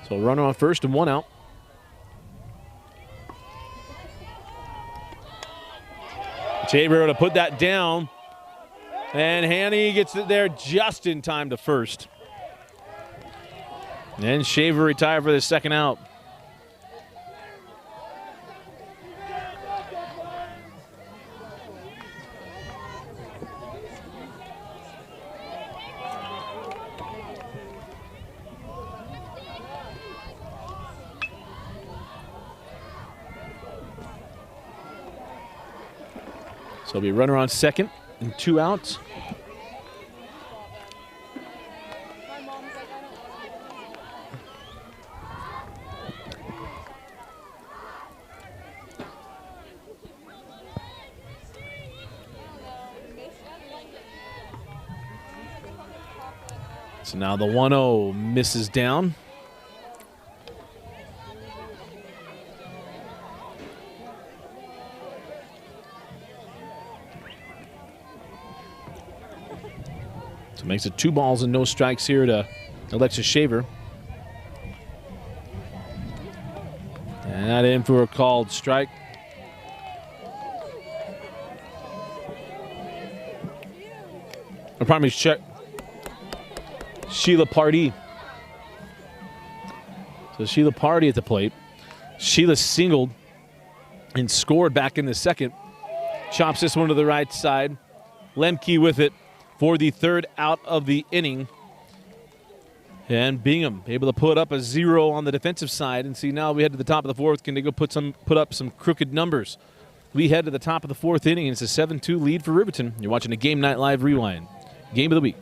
So a runner on first and 1 out. Shaver to put that down. And Haney gets it there just in time to first. And Shaver retired for the second out. So it'll be a runner on second and 2 outs. So now the 1-0 misses down. So makes it 2 balls and no strikes here to Alexis Shaver. And that in for a called strike. Pardon me, Sheila Pardee. So Sheila Pardee at the plate. Sheila singled and scored back in the second. Chops this one to the right side. Lemke with it for the 3rd out of the inning. And Bingham able to put up a 0 on the defensive side. And see, now we head to the top of the 4th. Can they go put up some crooked numbers? We head to the top of the 4th inning. It's a 7-2 lead for Riverton. You're watching a Game Night Live Rewind. Game of the week.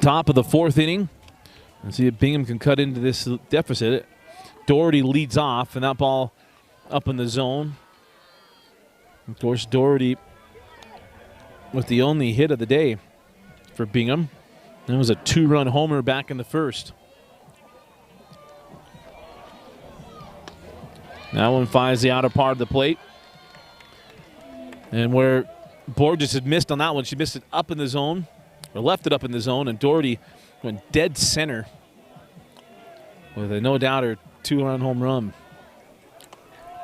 Top of the 4th inning. And see if Bingham can cut into this deficit. Doherty leads off, and that ball up in the zone. Of course, Doherty with the only hit of the day for Bingham. That was a 2-run homer back in the 1st. That one finds the outer part of the plate. And where Borges had missed on that one, she missed it up in the zone. Or left it up in the zone, and Doherty went dead center with a no-doubter 2-run home run.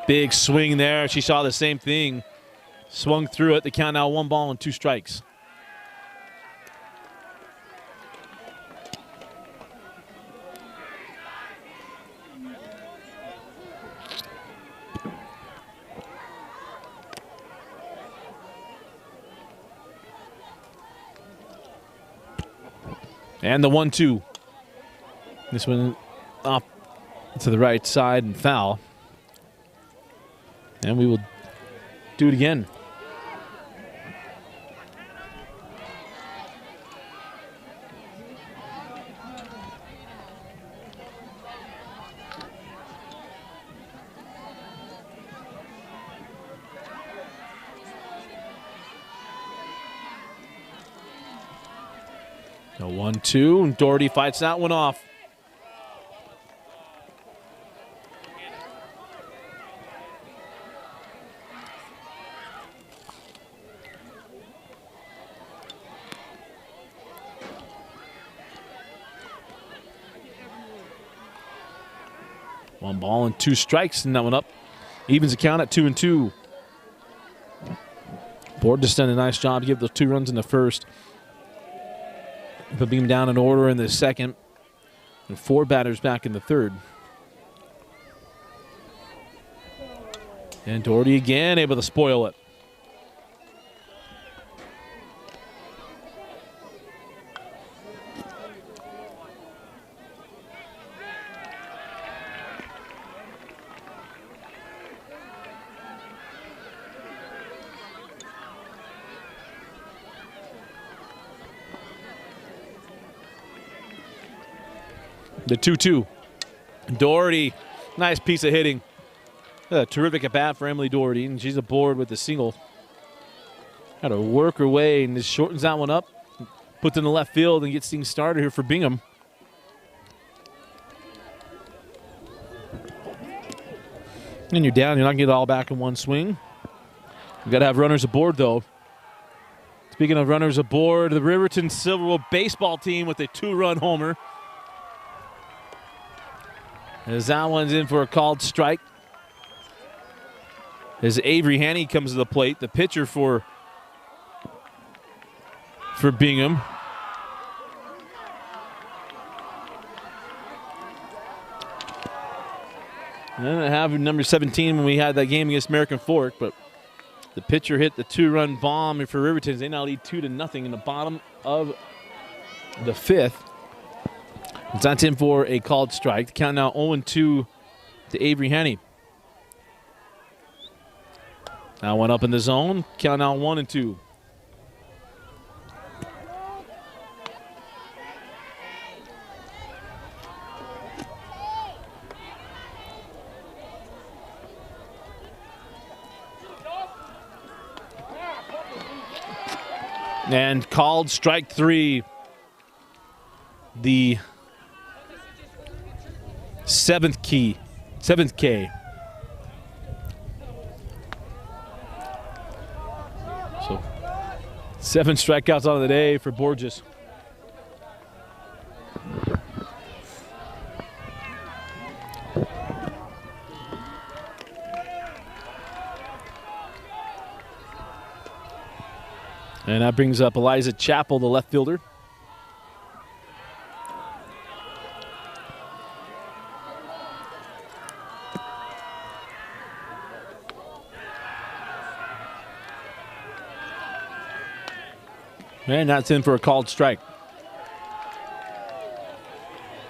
Big swing there. She saw the same thing. Swung through it. The count now 1 ball and 2 strikes. And the 1-2. This one off to the right side and foul. And we will do it again. A 1-2, and Doherty fights that one off. One ball and 2 strikes, and that one up. Evens the count at 2-2. Borges done a nice job to give those 2 runs in the 1st. Put Bingham down in order in the second. And 4 batters back in the third. And Doherty again able to spoil it. The 2-2. Doherty, nice piece of hitting. Terrific at bat for Emily Doherty, and she's aboard with the single. Got to work her way, and just shortens that one up. Puts it in the left field and gets things started here for Bingham. And you're down. You're not going to get it all back in one swing. You've got to have runners aboard, though. Speaking of runners aboard, the Riverton Silverwood baseball team with a 2-run homer. As that one's in for a called strike. As Avery Haney comes to the plate, the pitcher for Bingham. And I didn't have number 17 when we had that game against American Fork, but the pitcher hit the 2-run bomb for Riverton. They now lead 2-0 in the bottom of the 5th. That's in for a called strike. The count now 0-2 to Avery Haney. Now one up in the zone. Count now 1-2. And called strike 3. The 7th K. So 7 strikeouts on the day for Borges. And that brings up Eliza Chappell, the left fielder. And that's in for a called strike.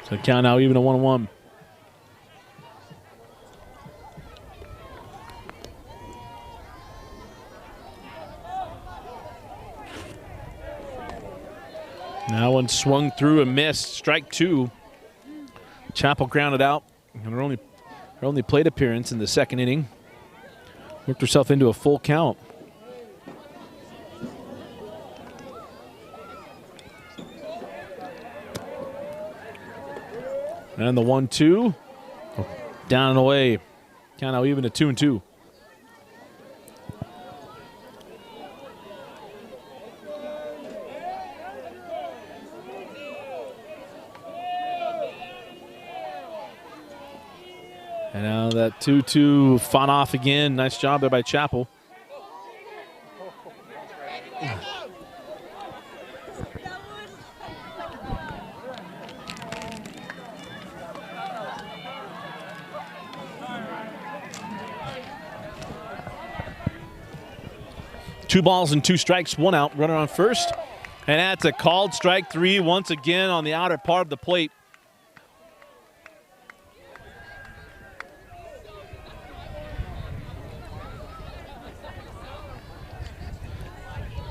So count now even a 1-1. Now one swung through and missed. Strike 2. Chappell grounded out. And her only plate appearance in the second inning. Worked herself into a full count. And the 1-2. Down and away. Count now even to 2-2. And now that 2-2 fought off again. Nice job there by Chappell. Two balls and 2 strikes, 1 out. Runner on first. And that's a called strike 3 once again on the outer part of the plate.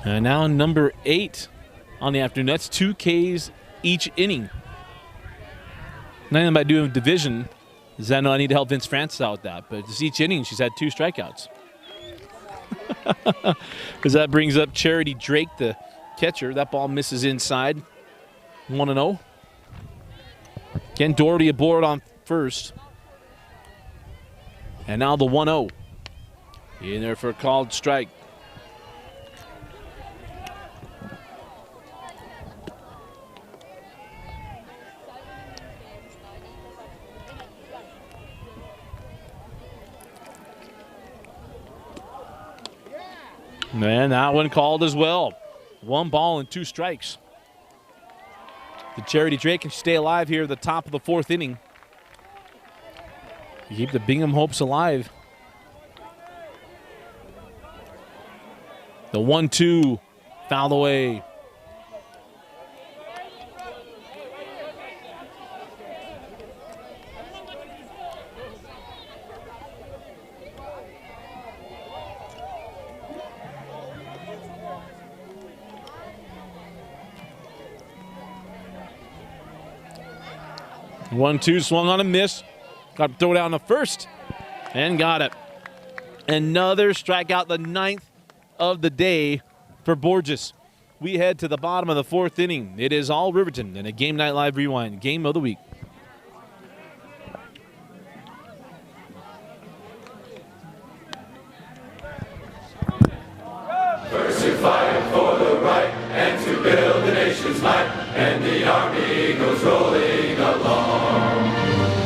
And now number 8 on the afternoon. That's 2 Ks each inning. Nothing about doing division is I know I need to help Vince Francis out with that. But just each inning, she's had 2 strikeouts. Because that brings up Charity Drake, the catcher. That ball misses inside. 1-0. Again, Doherty aboard on first. And now the 1-0. In there for a called strike. And that one called as well. 1 ball and 2 strikes. The Charity Drake can stay alive here at the top of the 4th inning. Keep the Bingham hopes alive. The 1-2, fouled away. One-two, swung on a miss. Got to throw it out in the first and got it. Another strikeout, the 9th of the day for Borges. We head to the bottom of the 4th inning. It is all Riverton in a Game Night Live Rewind, game of the week.
First to fight for the right and to build the nation's might, and the army goes rolling along.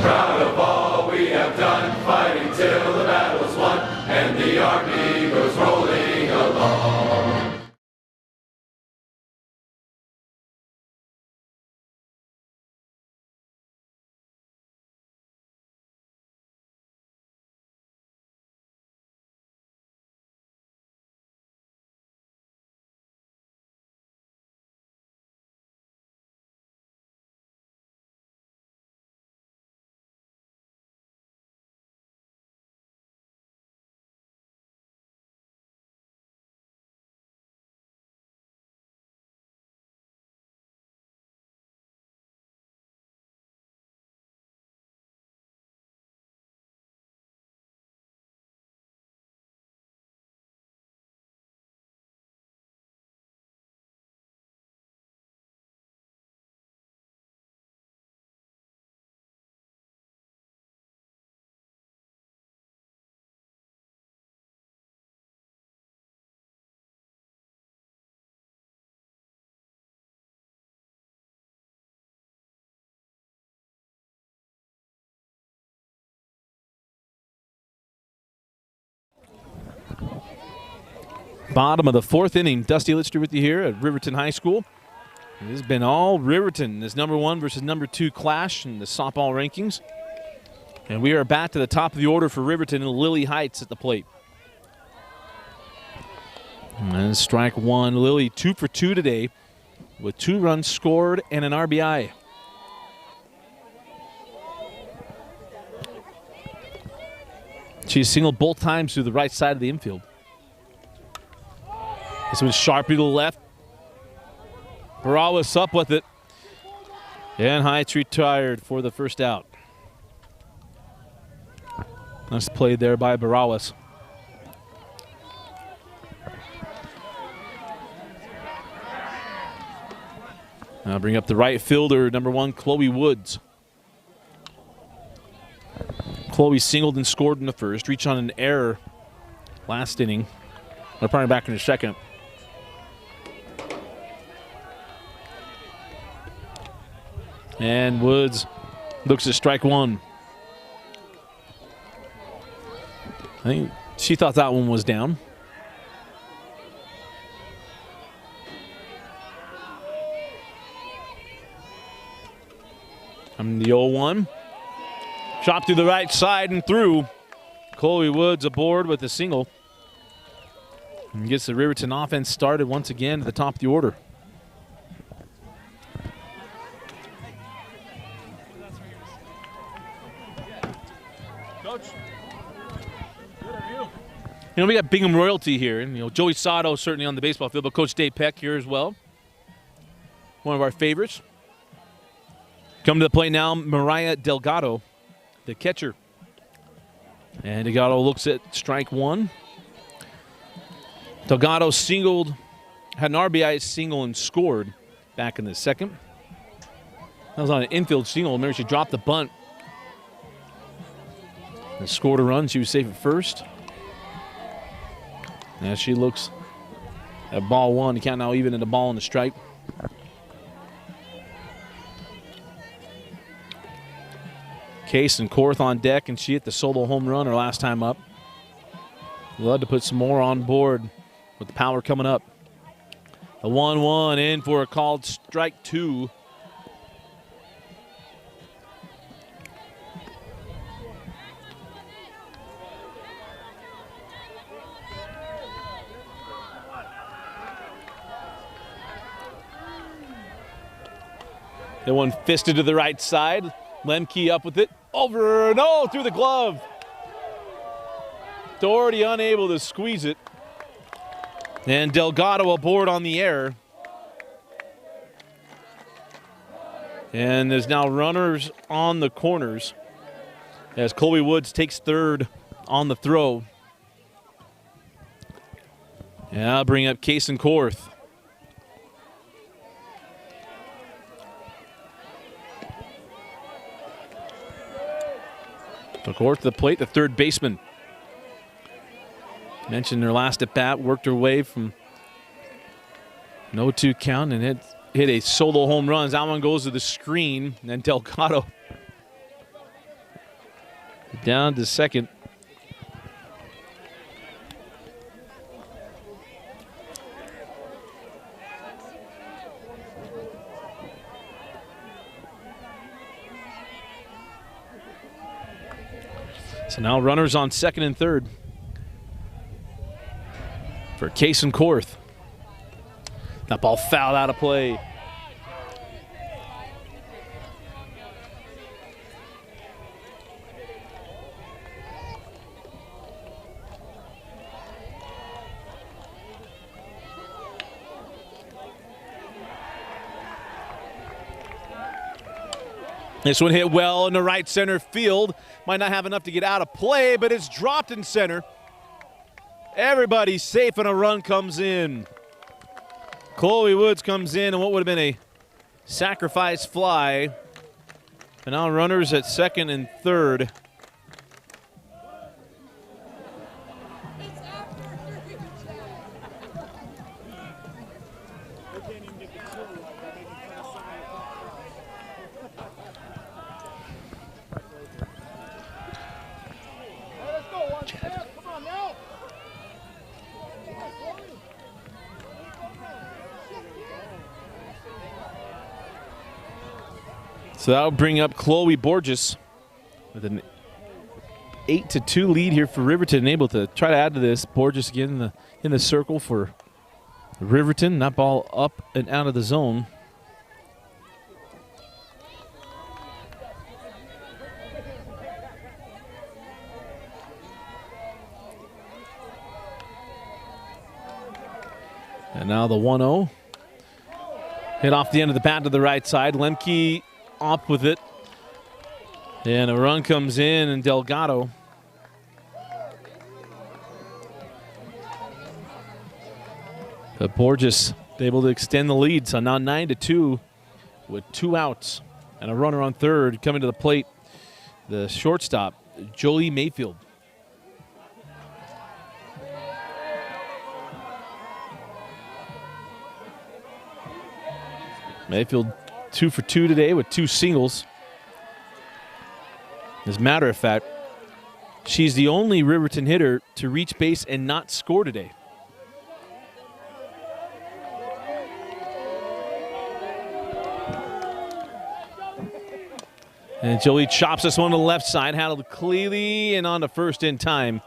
Proud of all we have done, fighting till the battle's won, and the army goes rolling along.
Bottom of the 4th inning. Dusty Litster with you here at Riverton High School. It has been all Riverton, this number 1 versus number 2 clash in the softball rankings. And we are back to the top of the order for Riverton and Lily Heights at the plate. And strike 1. Lily 2 for 2 today with 2 runs scored and an RBI. She singled both times to the right side of the infield. This one's sharply to the left. Borges up with it. And Heights retired for the first out. Nice play there by Borges. Now bring up the right fielder, number 1, Chloe Woods. Chloe singled and scored in the first. Reached on an error last inning. They're probably back in the second. And Woods looks at strike 1. I think she thought that one was down. And the 0-1. Chopped to the right side and through. Chloe Woods aboard with a single. And gets the Riverton offense started once again at the top of the order. Coach, we got Bingham royalty here. And, Joey Sato certainly on the baseball field, but Coach Dave Peck here as well. One of our favorites. Come to the plate now, Mariah Delgado, the catcher. And Delgado looks at strike 1. Delgado singled, had an RBI single and scored back in the second. That was on an infield single. Remember, she dropped the bunt and scored a run. She was safe at first. Now she looks at ball 1. You count now even in the ball and the strike. Case and Korth on deck, and she hit the solo home run her last time up. Love to put some more on board with the power coming up. The 1-1 in for a called strike 2. The one fisted to the right side. Lemke up with it. Over, no, through the glove. Doherty unable to squeeze it. And Delgado aboard on the air. And there's now runners on the corners as Colby Woods takes third on the throw. Yeah, I'll bring up Case and Korth. So Korth to the plate, the third baseman. Mentioned their last at bat, worked her way from 0-2 count and hit a solo home run. That one goes to the screen, and then Delgado down to second. So now runners on second and third for Case and Korth. That ball fouled out of play. This one hit well in the right center field. Might not have enough to get out of play, but it's dropped in center. Everybody's safe and a run comes in. Chloe Woods comes in and what would have been a sacrifice fly. And now runners at second and third. So that'll bring up Chloe Borges with an 8-2 lead here for Riverton. Able to try to add to this. Borges again in the circle for Riverton. That ball up and out of the zone. And now the 1-0. Hit off the end of the bat to the right side. Lemke up with it. And a run comes in, and Delgado. But Borges able to extend the lead. So now 9-2 with 2 outs. And a runner on third coming to the plate. The shortstop, Jolie Mayfield. Mayfield 2 for 2 today with 2 singles. As a matter of fact, she's the only Riverton hitter to reach base and not score today. And Jolie chops this one to the left side, handled cleanly and on to first in time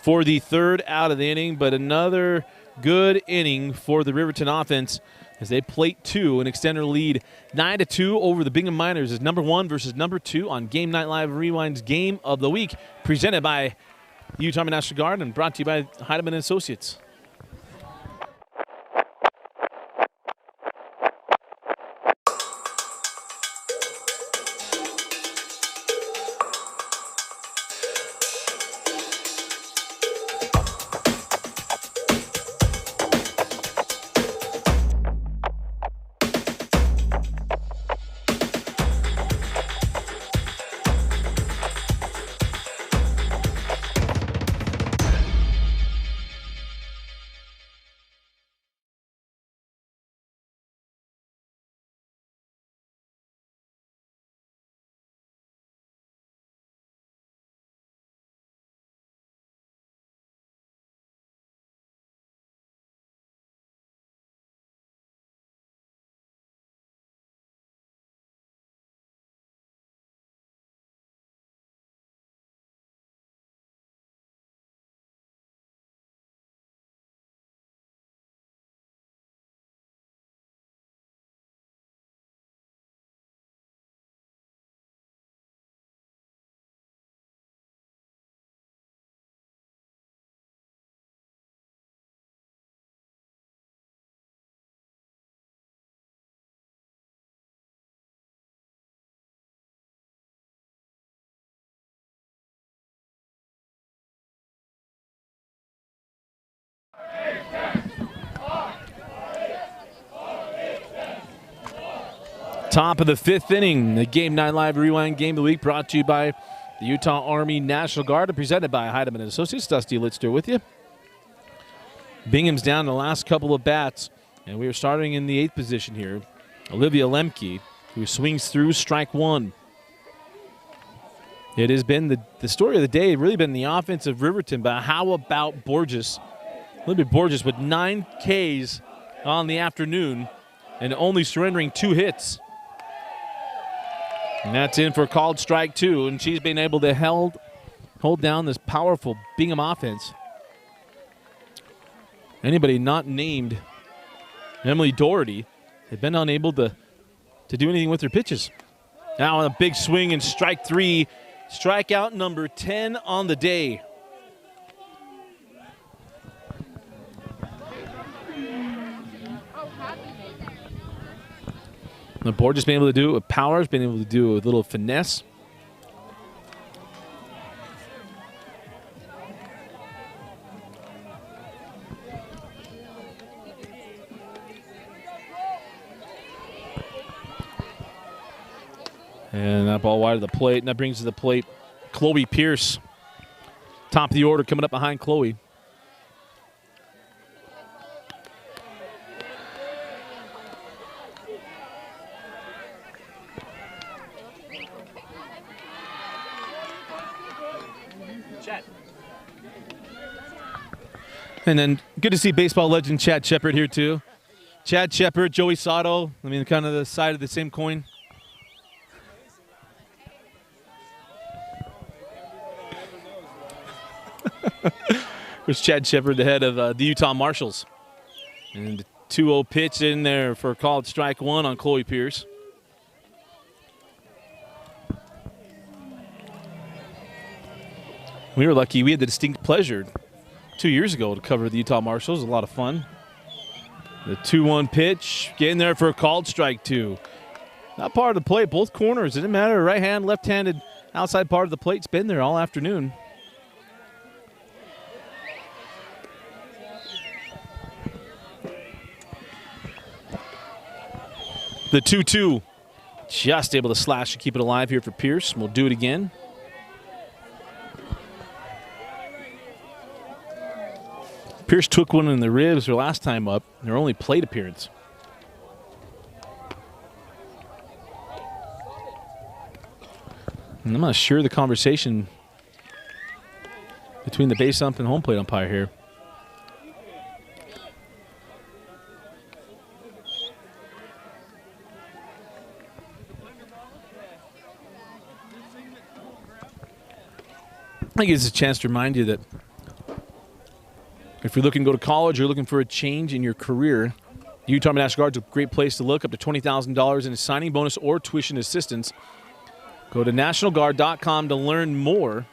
for the third out of the inning, but another good inning for the Riverton offense as they plate 2 and extend their lead 9-2 over the Bingham Miners as number 1 versus number 2 on Game Night Live Rewind's Game of the Week, presented by Utah National Guard and brought to you by Heidemann Associates. Top of the 5th inning, the Game 9 Live Rewind Game of the Week brought to you by the Utah Army National Guard and presented by Heidemann & Associates. Dusty Litster with you. Bingham's down the last couple of bats, and we are starting in the 8th position here. Olivia Lemke, who swings through strike 1. It has been the story of the day, really been the offense of Riverton, but how about Borges? Olivia Borges with 9 Ks on the afternoon and only surrendering 2 hits. And that's in for a called strike 2, and she's been able to hold down this powerful Bingham offense. Anybody not named Emily Doherty have been unable to do anything with their pitches. Now on a big swing and strike 3, strikeout number 10 on the day. The board just been able to do it with power, has been able to do it with a little finesse. And that ball wide of the plate, and that brings to the plate Chloe Pierce. Top of the order coming up behind Chloe. And then good to see baseball legend Chad Shepard here too. Chad Shepard, Joey Sato, I mean kind of the side of the same coin. There's Chad Shepard, the head of the Utah Marshals. And the 2-0 pitch in there for a called strike 1 on Chloe Pierce. We were lucky. We had the distinct pleasure 2 years ago to cover the Utah Marshals. It was a lot of fun. The 2-1 pitch, getting there for a called strike 2. Not part of the plate, both corners. It didn't matter, right hand, left-handed, outside part of the plate's been there all afternoon. The 2-2, just able to slash to keep it alive here for Pierce. We'll do it again. Pierce took one in the ribs her last time up, their only plate appearance. And I'm not sure the conversation between the base ump and home plate umpire here. I think it's a chance to remind you that if you're looking to go to college or looking for a change in your career, Utah National Guard's a great place to look. Up to $20,000 in a signing bonus or tuition assistance. Go to nationalguard.com to learn more.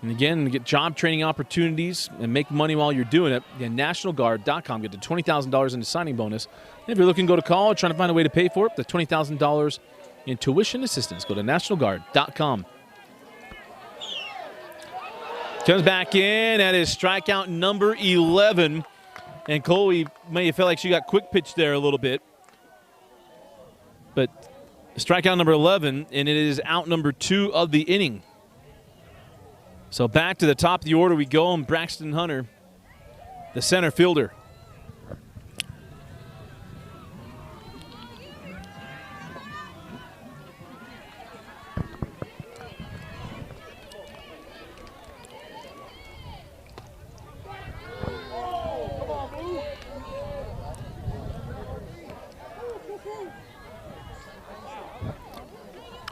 And again, get job training opportunities and make money while you're doing it. Again, nationalguard.com. Get to $20,000 in a signing bonus. And if you're looking to go to college, trying to find a way to pay for it, the $20,000 in tuition assistance. Go to nationalguard.com. Comes back in at his strikeout number 11. And Chloe may have felt like she got quick pitched there a little bit. But strikeout number 11, and it is out number 2 of the inning. So back to the top of the order we go, and Braxton Hunter, the center fielder.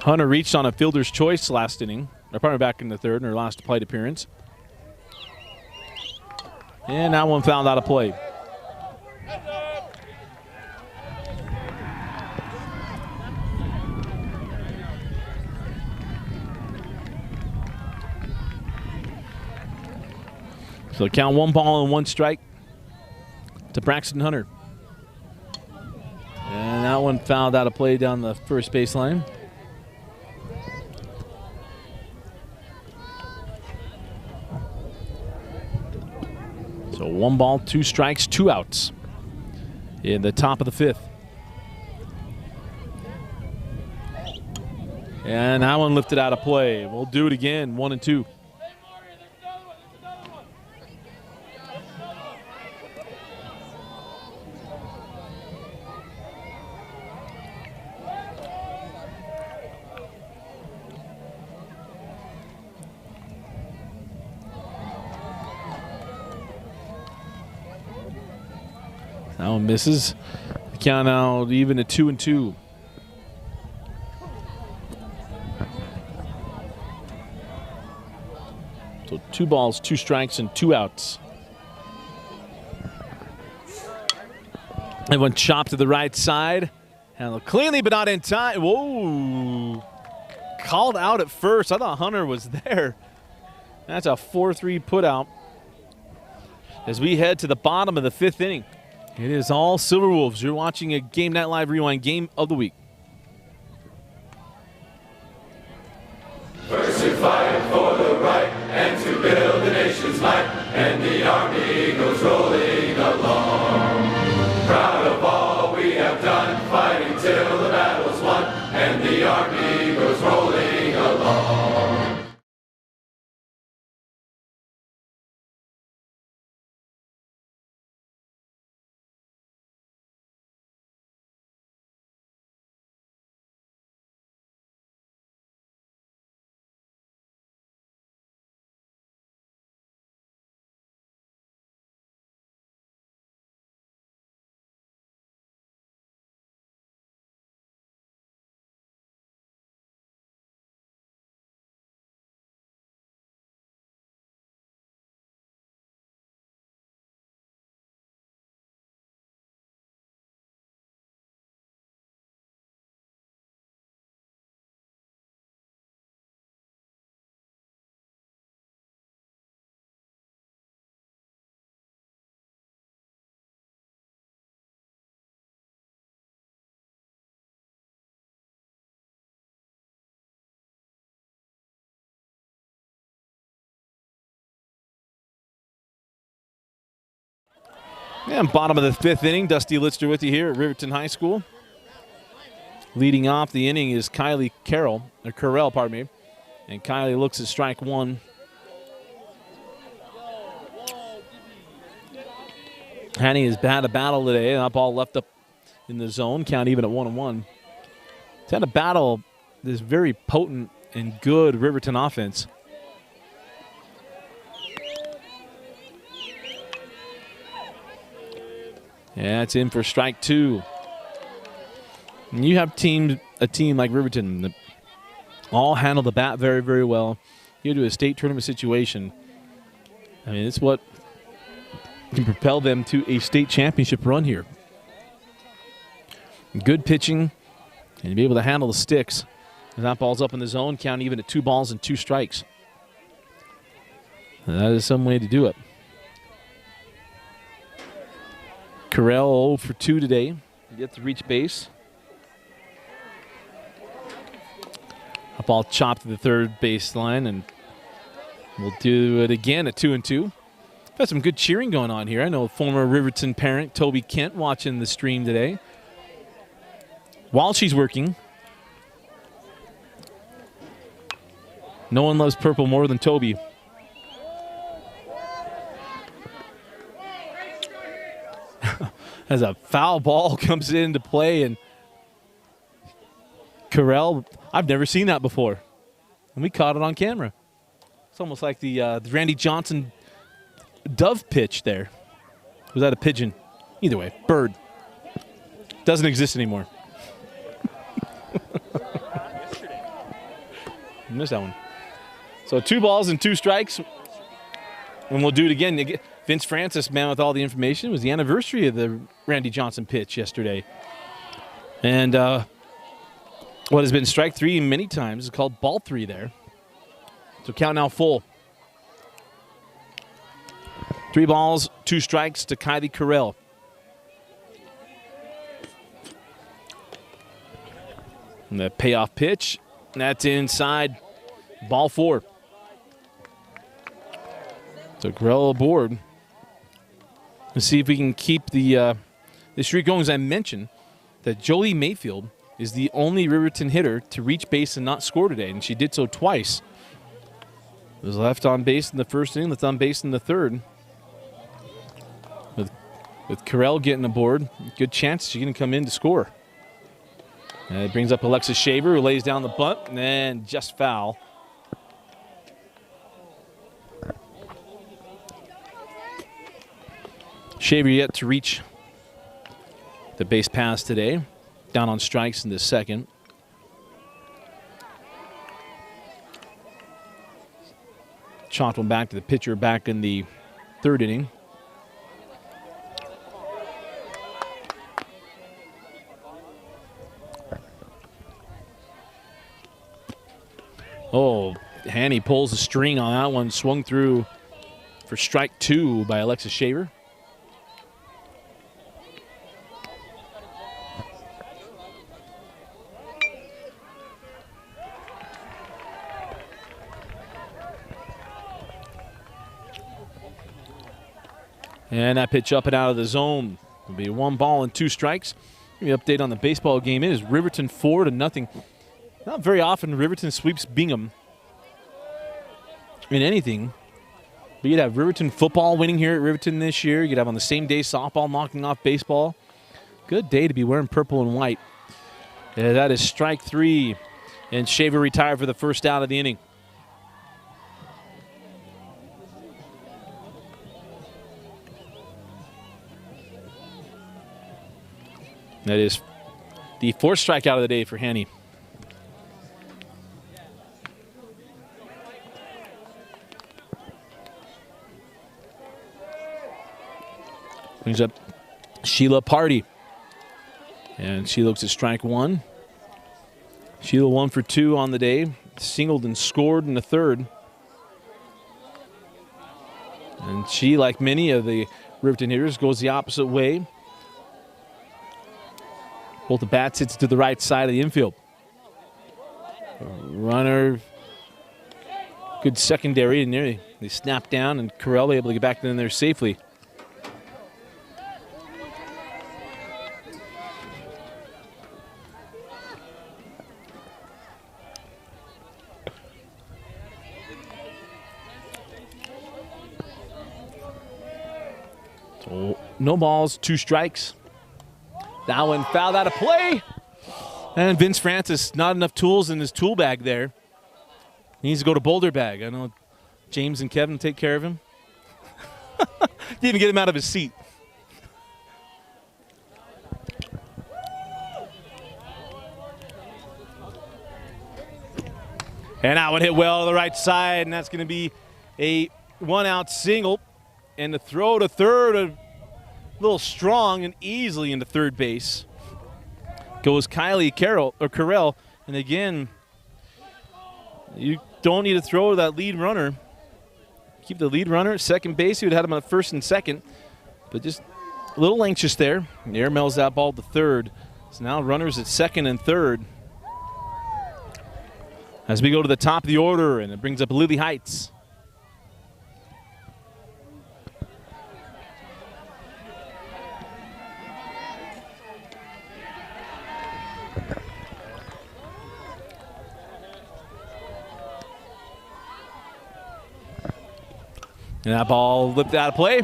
Hunter reached on a fielder's choice last inning. They're probably back in the 3rd in her last plate appearance. And that one fouled out of play. So count 1 ball and 1 strike to Braxton Hunter. And that one fouled out of play down the first baseline. So 1 ball, 2 strikes, 2 outs in the top of the 5th. And that one lifted out of play. We'll do it again, 1-2. That one misses. The count now even at 2-2. So 2 balls, 2 strikes, and 2 outs. Everyone chopped to the right side. Handled cleanly, but not in time. Whoa. Called out at first. I thought Hunter was there. That's a 4-3 put out. As we head to the bottom of the 5th inning. It is all Silverwolves. You're watching a Game Night Live Rewind game of the week.
First to fight for the right and to build the nation's might, and the army goes rolling along. Proud of all we have done, fighting till the battle's won, and the army goes rolling along.
And bottom of the 5th inning, Dusty Litster with you here at Riverton High School. Leading off the inning is Kylie Carroll, pardon me. And Kylie looks at strike 1. Hanny has had a battle today. That ball left up in the zone, count even at 1-1. It's had a battle this very potent and good Riverton offense. Yeah, it's in for strike 2. And you have a team like Riverton that all handle the bat very, very well. You do a state tournament situation. I mean, it's what can propel them to a state championship run here. Good pitching, and to be able to handle the sticks. And that ball's up in the zone, count even at 2 balls and 2 strikes. And that is some way to do it. Carell 0 for 2 today. Yet to reach base. A ball chopped to the third baseline, and we'll do it again at 2-2. Got some good cheering going on here. I know former Riverton parent Toby Kent watching the stream today. While she's working. No one loves purple more than Toby. As a foul ball comes into play, and Carell, I've never seen that before. And we caught it on camera. It's almost like the Randy Johnson dove pitch there. Was that a pigeon? Either way, bird. Doesn't exist anymore. Missed that one. So 2 balls and 2 strikes. And we'll do it again. Vince Francis, man with all the information, it was the anniversary of the Randy Johnson pitch yesterday. And what has been strike 3 many times is called ball 3 there. So count now full. 3 balls, 2 strikes to Kylie Carell. And the payoff pitch, that's inside. Ball 4. So Carell aboard. Let's see if we can keep the streak going. As I mentioned, that Jolie Mayfield is the only Riverton hitter to reach base and not score today, and she did so twice. It was left on base in the first inning, left on base in the third. With Carell getting aboard, good chance she's going to come in to score. And it brings up Alexis Shaver, who lays down the bunt, and just foul. Shaver yet to reach the base pass today. Down on strikes in the second. Chopped one back to the pitcher back in the third inning. Oh, Hanny pulls the string on that one. Swung through for strike 2 by Alexis Shaver. And that pitch up and out of the zone. It'll be 1 ball and 2 strikes. The update on the baseball game is Riverton 4-0. Not very often Riverton sweeps Bingham in anything. But you'd have Riverton football winning here at Riverton this year. You'd have on the same day softball knocking off baseball. Good day to be wearing purple and white. That is strike 3. And Shaver retired for the first out of the inning. That is the 4th strikeout of the day for Hanny. Brings up Sheila Party. And she looks at strike 1. Sheila 1 for 2 on the day. Singled and scored in the third. And she, like many of the Riverton hitters, goes the opposite way. Both the bats hits to the right side of the infield. Runner, good secondary, and there they snap down, and Carell able to get back in there safely. So no balls, 2 strikes. That one fouled out of play. And Vince Francis, not enough tools in his tool bag there. He needs to go to Boulder Bag. I know James and Kevin take care of him. Didn't even get him out of his seat. And that one hit well to the right side, and that's going to be a 1-out single. And the throw to third, a little strong and easily into third base. Goes Kylie Carell. And again, you don't need to throw to that lead runner. Keep the lead runner at second base. You would have had him on first and second. But just a little anxious there. And air mails that ball to third. So now runners at second and third. As we go to the top of the order, and it brings up Lily Heights. And that ball whipped out of play.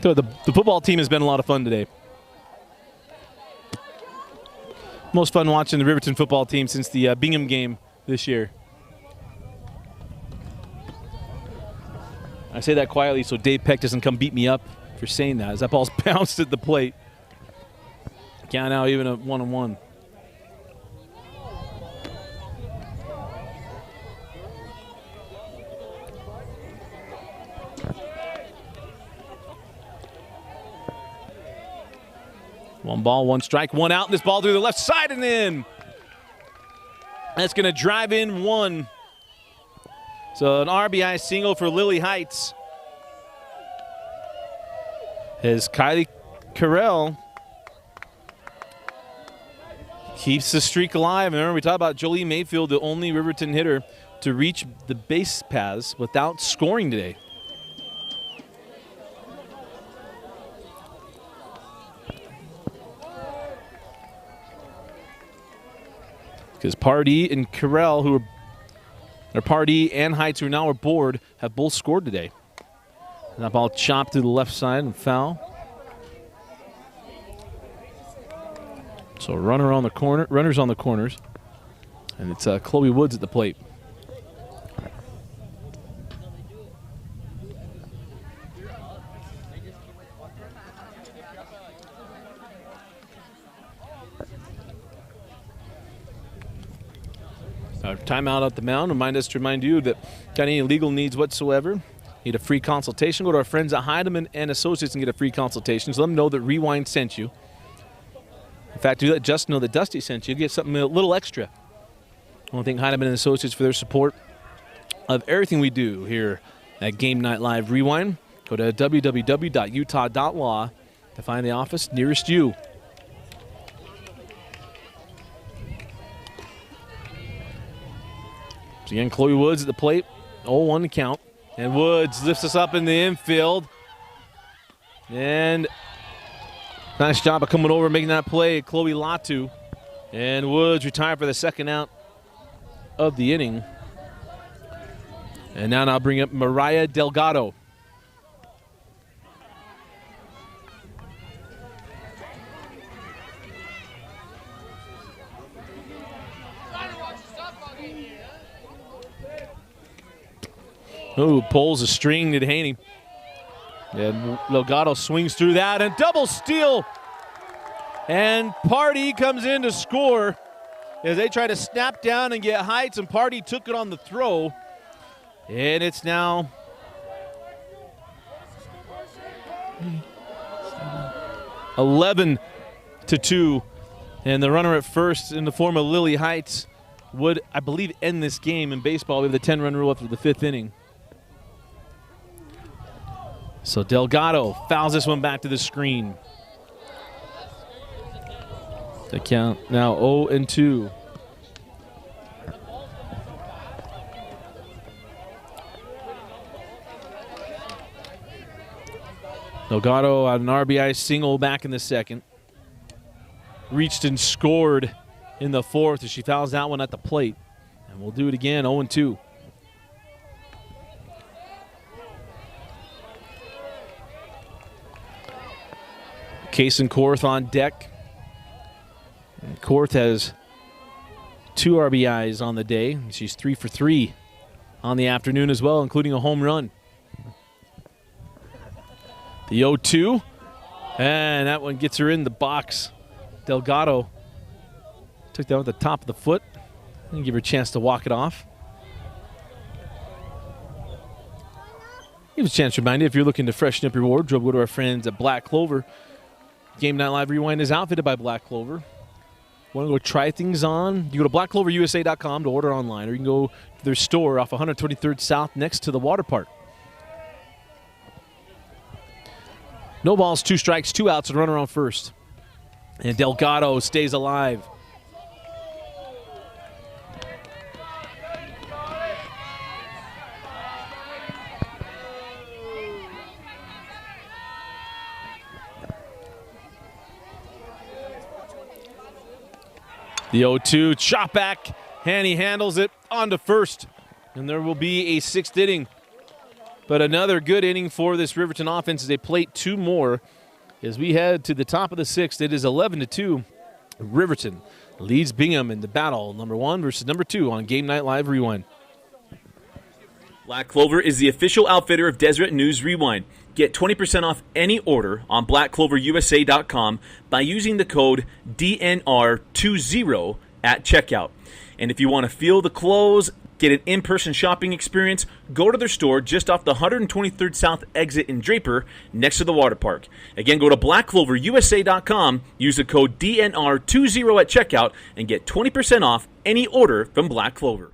So the football team has been a lot of fun today. Most fun watching the Riverton football team since the Bingham game this year. I say that quietly so Dave Peck doesn't come beat me up for saying that, as that ball's bounced at the plate. Count out even a 1-on-1. One ball, 1 strike, 1 out, and this ball through the left side and in. That's going to drive in 1. So an RBI single for Lily Heights. As Kylie Carell keeps the streak alive. Remember, we talked about Jolie Mayfield, the only Riverton hitter to reach the base paths without scoring today. because Pardee and Carell, Pardee and Heights, who now are bored, have both scored today. And that ball chopped to the left side and foul. So runners on the corners, and it's Chloe Woods at the plate. Timeout at the mound. Remind you that got any legal needs whatsoever, need a free consultation, go to our friends at Heidemann and Associates and get a free consultation. So let them know that Rewind sent you. In fact, do let Justin know that Dusty sent you. Get something a little extra. I want to thank Heidemann and Associates for their support of everything we do here at Game Night Live Rewind. Go to www.utah.law to find the office nearest you. So again, Chloe Woods at the plate, 0-1 to count. And Woods lifts us up in the infield. And nice job of coming over and making that play, Chloe Latu. And Woods retired for the second out of the inning. And now I'll bring up Mariah Delgado. Ooh, pulls a string to Haney. And Delgado swings through that and double steal. And Pardee comes in to score as they try to snap down and get Heights, and Pardee took it on the throw. And it's now 11-2. And the runner at first in the form of Lily Heights would, I believe, end this game. In baseball, we have the 10-run rule after the fifth inning. So Delgado fouls this one back to the screen. The count now 0-2. Delgado on an RBI single back in the second. Reached and scored in the fourth as she fouls that one at the plate. And we'll do it again, 0-2. Case and Korth on deck. And Korth has 2 RBIs on the day. She's 3 for 3 on the afternoon as well, including a home run. The 0-2, and that one gets her in the box. Delgado took that with the top of the foot and give her a chance to walk it off. Give us a chance to remind you, if you're looking to freshen up your wardrobe, go to our friends at Black Clover. Game Night Live Rewind is outfitted by Black Clover. Want to go try things on? You go to blackcloverusa.com to order online, or you can go to their store off 123rd South next to the water park. No balls, 2 strikes, 2 outs, and runner on first. And Delgado stays alive. The 0-2, chop back, and he handles it on to first. And there will be a 6th inning. But another good inning for this Riverton offense as they plate 2 more. As we head to the top of the 6th, it is 11-2. Riverton leads Bingham in the battle, number 1 versus number 2 on Game Night Live Rewind.
Black Clover is the official outfitter of Deseret News Rewind. Get 20% off any order on blackcloverusa.com by using the code DNR20 at checkout. And if you want to feel the clothes, get an in-person shopping experience, go to their store just off the 123rd South exit in Draper next to the water park. Again, go to blackcloverusa.com, use the code DNR20 at checkout, and get 20% off any order from Black Clover.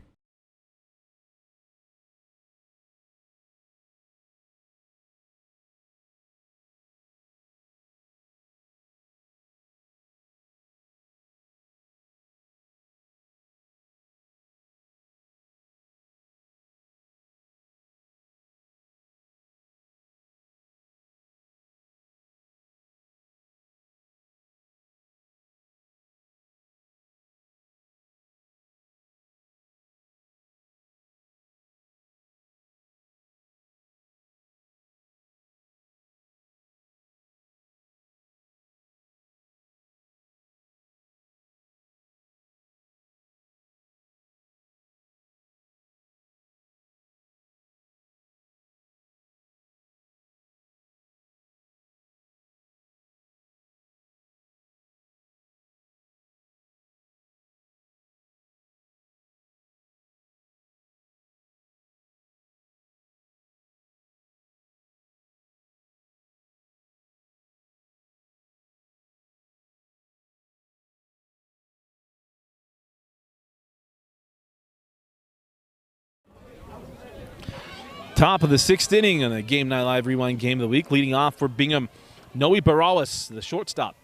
Top of the 6th inning on the Game Night Live Rewind Game of the Week. Leading off for Bingham, Noe Barawas, the shortstop.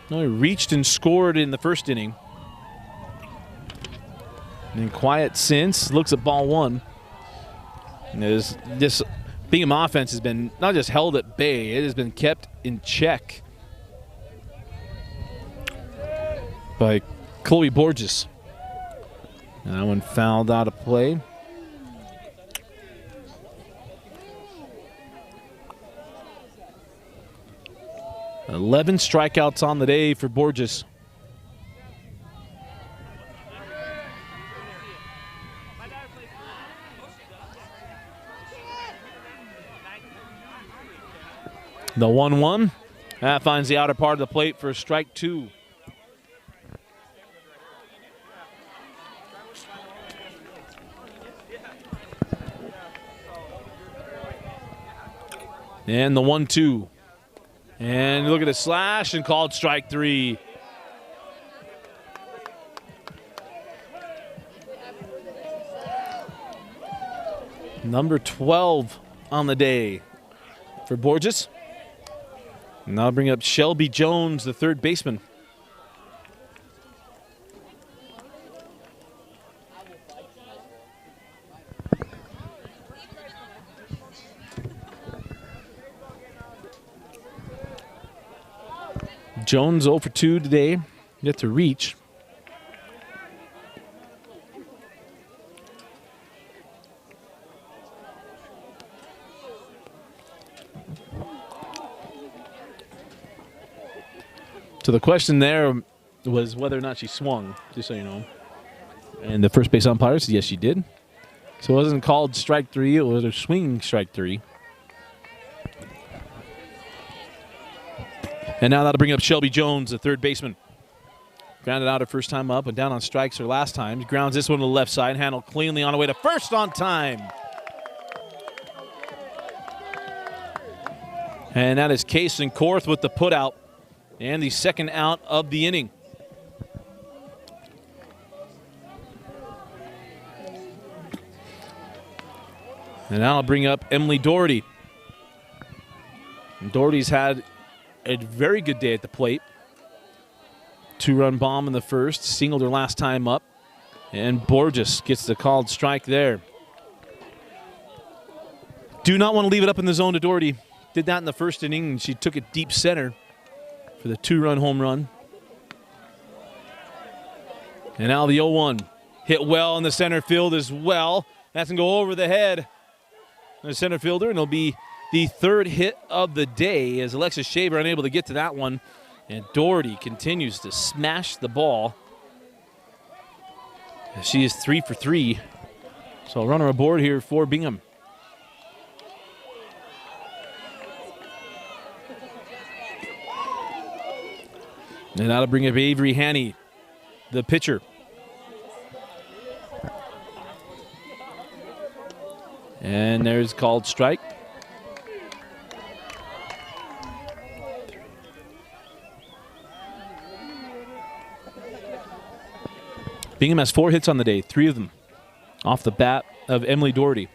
Noe reached and scored in the first inning. And then quiet since, looks at ball one. And this Bingham offense has been not just held at bay, it has been kept in check by Chloe Borges. That one fouled out of play. "11 strikeouts on the day for Borges. The 1-1. That finds the outer part of the plate for strike 2. And the 1-2. And look at the slash and called strike 3. Number 12 on the day for Borges. And that'll bring up Shelby Jones, the third baseman. Jones 0 for 2 today, yet to reach. So the question there was whether or not she swung, just so you know. And the first base umpire said yes, she did. So it wasn't called strike 3, it was a swinging strike 3. And now that'll bring up Shelby Jones, the third baseman. Grounded out her first time up and down on strikes her last time. Grounds this one to the left side, handled cleanly on the way to first on time. And that is Kaysen Korth with the putout and the second out of the inning. And now I'll bring up Emily Doherty. And Doherty's had a very good day at the plate. 2-run bomb in the first, singled her last time up. And Borges gets the called strike there. Do not want to leave it up in the zone to Doherty. Did that in the first inning, and she took it deep center for the 2-run home run. And now the 0-1. Hit well in the center field as well. That's going to go over the head of the center fielder, and it'll be the third hit of the day as Alexis Shaver unable to get to that one. And Doherty continues to smash the ball. She is 3 for 3. So a runner aboard here for Bingham. And that'll bring up Avery Haney, the pitcher. And there's called strike. Bingham has 4 hits on the day, 3 of them off the bat of Emily Doherty.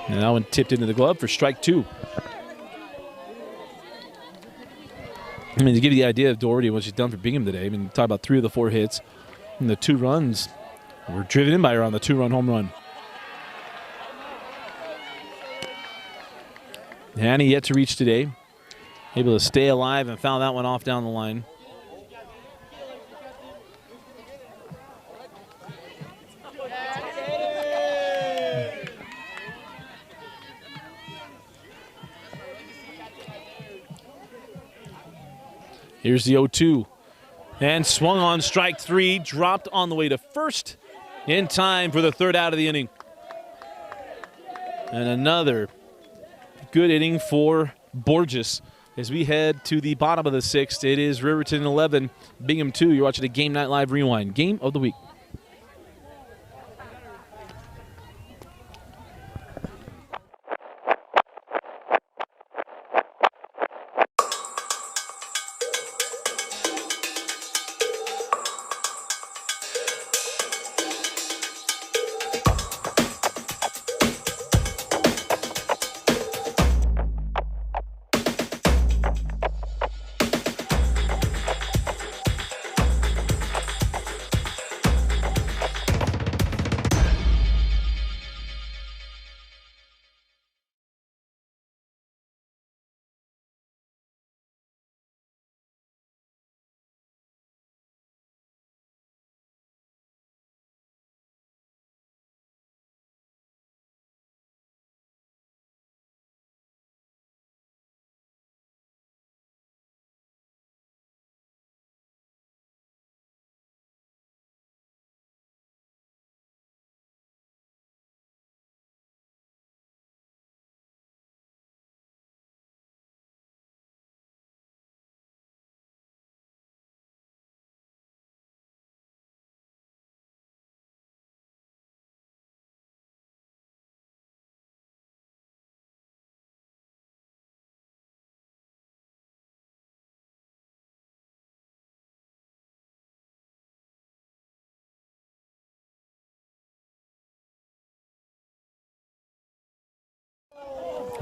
And that one tipped into the glove for strike 2. I mean, to give you the idea of Doherty and what she's done for Bingham today, I mean, talk about 3 of the 4 hits, and the 2 runs were driven in by her on the 2-run home run. Haney yet to reach today. Able to stay alive and foul that one off down the line. Here's the 0-2. And swung on strike 3, dropped on the way to first in time for the third out of the inning. And another good inning for Borges. As we head to the bottom of the 6th, it is Riverton 11, Bingham 2. You're watching a Game Night Live Rewind, Game of the Week.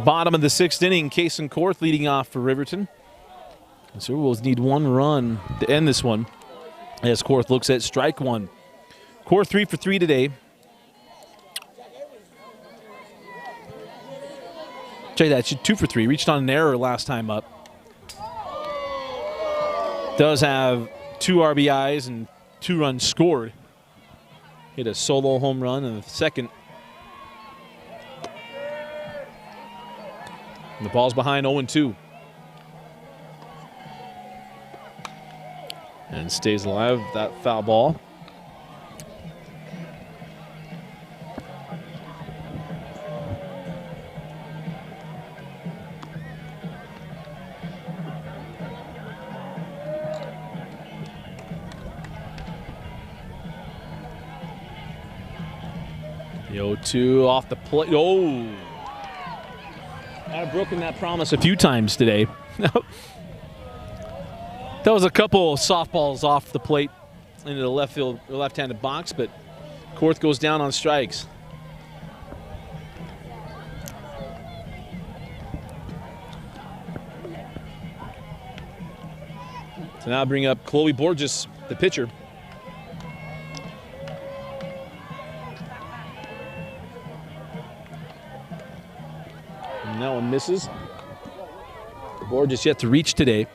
Bottom of the 6th inning, Case and Korth leading off for Riverton. The Silver Wolves need 1 run to end this one as Korth looks at strike 1. Korth 3 for 3 today. Check that, 2 for 3. Reached on an error last time up. Does have 2 RBIs and 2 runs scored. Hit a solo home run in the 2nd. And the ball's behind 0-2. And stays alive, that foul ball. The 0-2 off the plate. Oh! I've broken that promise a few times today. That was a couple of softballs off the plate into the left field, or left-handed box, but Korth goes down on strikes. So now bring up Chloe Borges, the pitcher. And that one misses. Borges yet to reach today,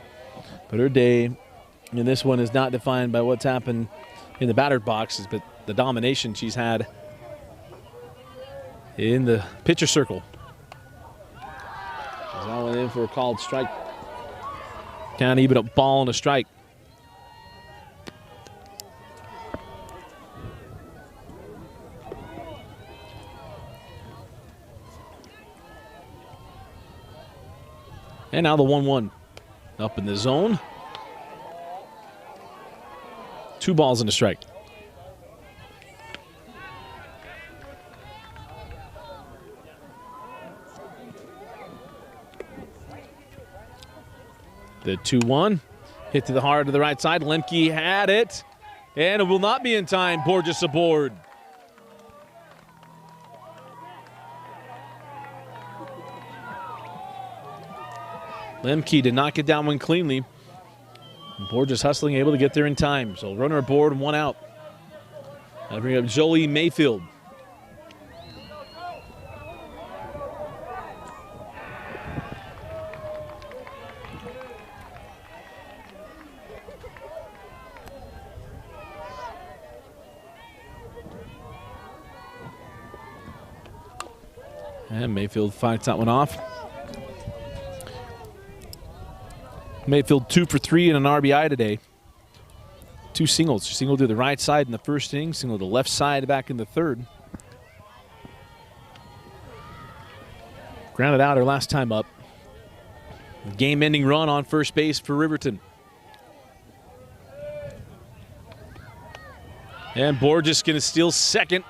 but her day in this one is not defined by what's happened in the batter's boxes, but the domination she's had in the pitcher circle. As I went in for a called strike. Can't even a ball and a strike. And now the 1-1 up in the zone. 2 balls and a strike. The 2-1 hit to the heart of the right side. Lemke had it, and it will not be in time. Borges aboard. Lemke did not get that one cleanly. Borges hustling, able to get there in time. So runner aboard and 1 out. That'll bring up Jolie Mayfield. And Mayfield fights that one off. Mayfield 2 for 3 and an RBI today. 2 singles. She singled to the right side in the first inning, singled to the left side back in the 3rd. Grounded out her last time up. Game-ending run on first base for Riverton. And Borges going to steal second.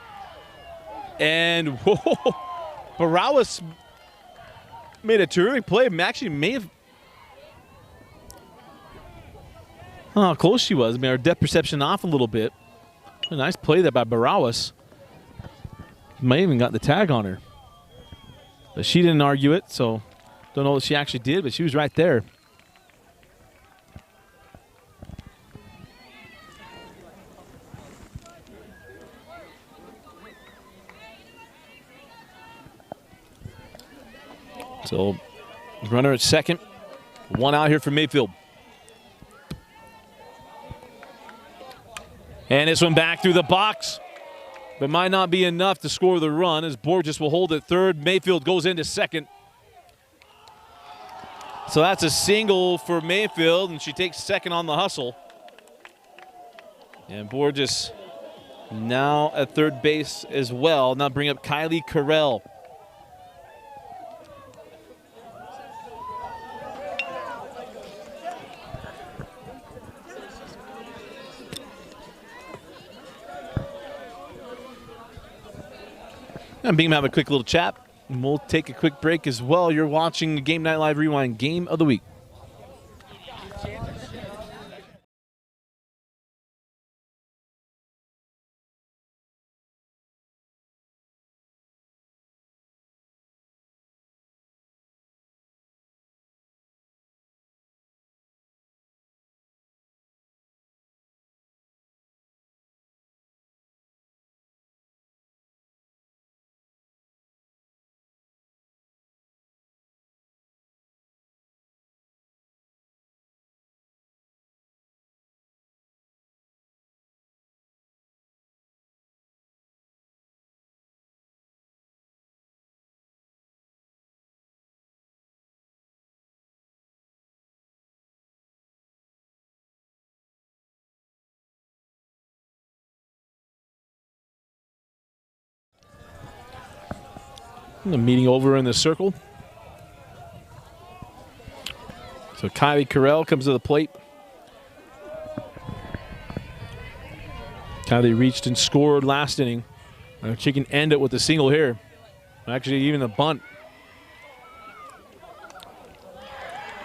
And whoa, Barawas made a terrific play. Actually may have... Oh, how close she was. I mean, our depth perception off a little bit. A nice play there by Barawas. May even got the tag on her. But she didn't argue it, so don't know what she actually did, but she was right there. So, runner at second. 1 out here for Mayfield. And this one back through the box, but might not be enough to score the run as Borges will hold at third. Mayfield goes into second. So that's a single for Mayfield, and she takes second on the hustle. And Borges now at third base as well. Now bring up Kylie Carell. And Bingham have a quick little chat, and we'll take a quick break as well. You're watching Game Night Live Rewind Game of the Week. The meeting over in the circle. So Kylie Carell comes to the plate. Kylie reached and scored last inning. She can end it with a single here. Actually, even a bunt.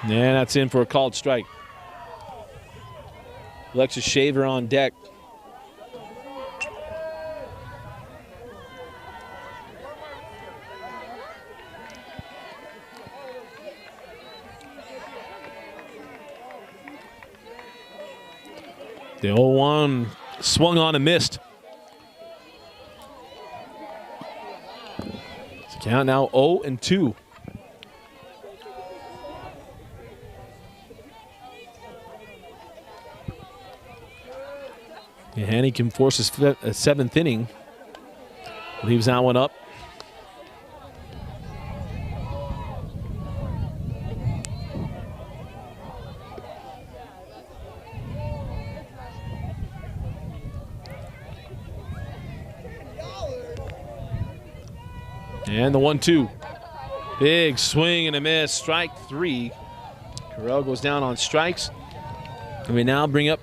And that's in for a called strike. Alexis Shaver on deck. The 0-1 swung on and missed. It's a count now 0-2. Hanny can force a seventh inning. Leaves that one up. And the 1-2. Big swing and a miss. Strike 3. Carell goes down on strikes. And we now bring up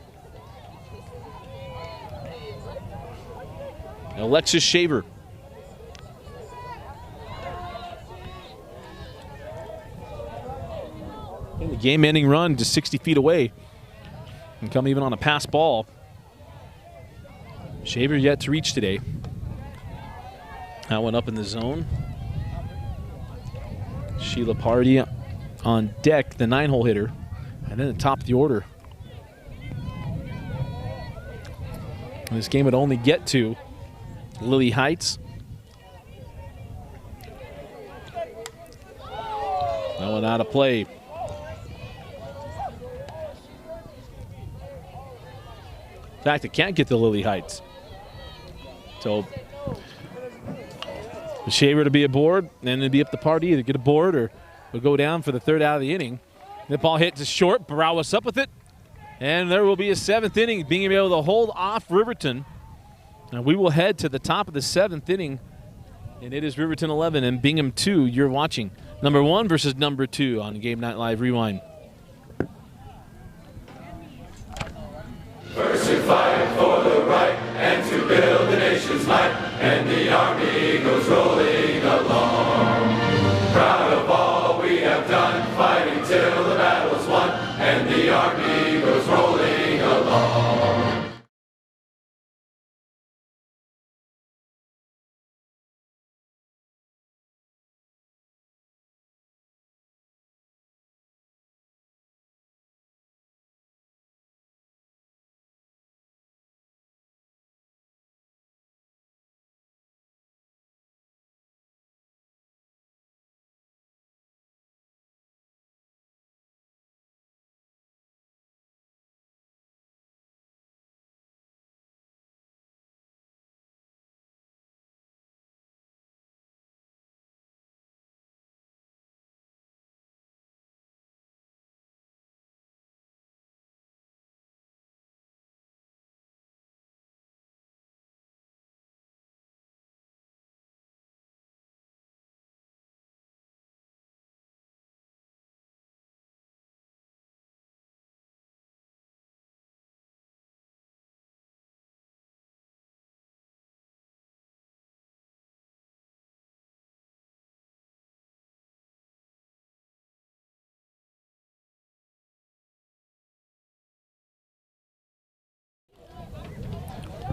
Alexis Shaver. And the game-ending run just 60 feet away. And come even on a pass ball. Shaver yet to reach today. That one up in the zone. Sheila Party on deck, the 9-hole hitter. And then the top of the order. And this game would only get to Lily Heights. That one out of play. In fact, it can't get to Lily Heights. So the Shaver to be aboard, and it'd be up the party either get aboard or go down for the third out of the inning. The ball hits a short. Barawas up with it. And there will be a seventh inning, being able to hold off Riverton. And we will head to the top of the seventh inning. And it is Riverton 11 and Bingham 2. You're watching number 1 versus number 2 on Game Night Live Rewind.
First to fight for the right and to build the nation's might, and the army goes rolling along. Proud of all we have done, fighting till the battle's won, and the army goes rolling along.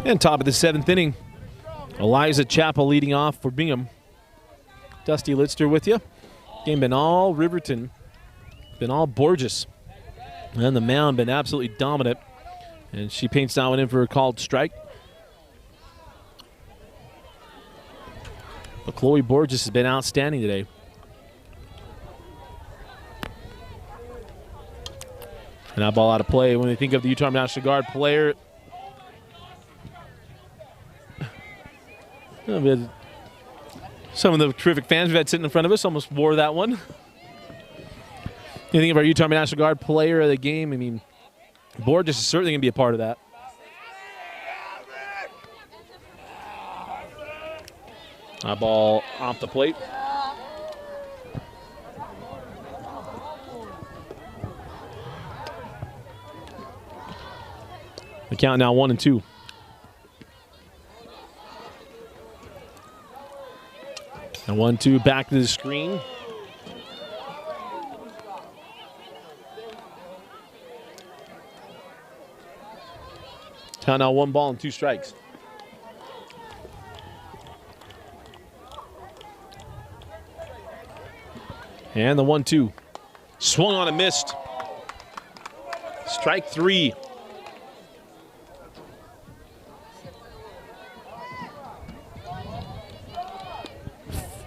And top of the seventh inning, Eliza Chappell leading off for Bingham. Dusty Litster with you. Game been all Riverton, been all Borges. And the mound been absolutely dominant. And she paints that one in for a called strike. But Chloe Borges has been outstanding today. And that ball out of play. When they think of the Utah National Guard player, some of the terrific fans we've had sitting in front of us almost wore that one. You think of our Utah National Guard player of the game, I mean, Borges is certainly going to be a part of that. That ball off the plate. count now 1-2. And 1-2 back to the screen. Count now 1 ball and 2 strikes. And the 1-2. Swung on and missed. Strike 3.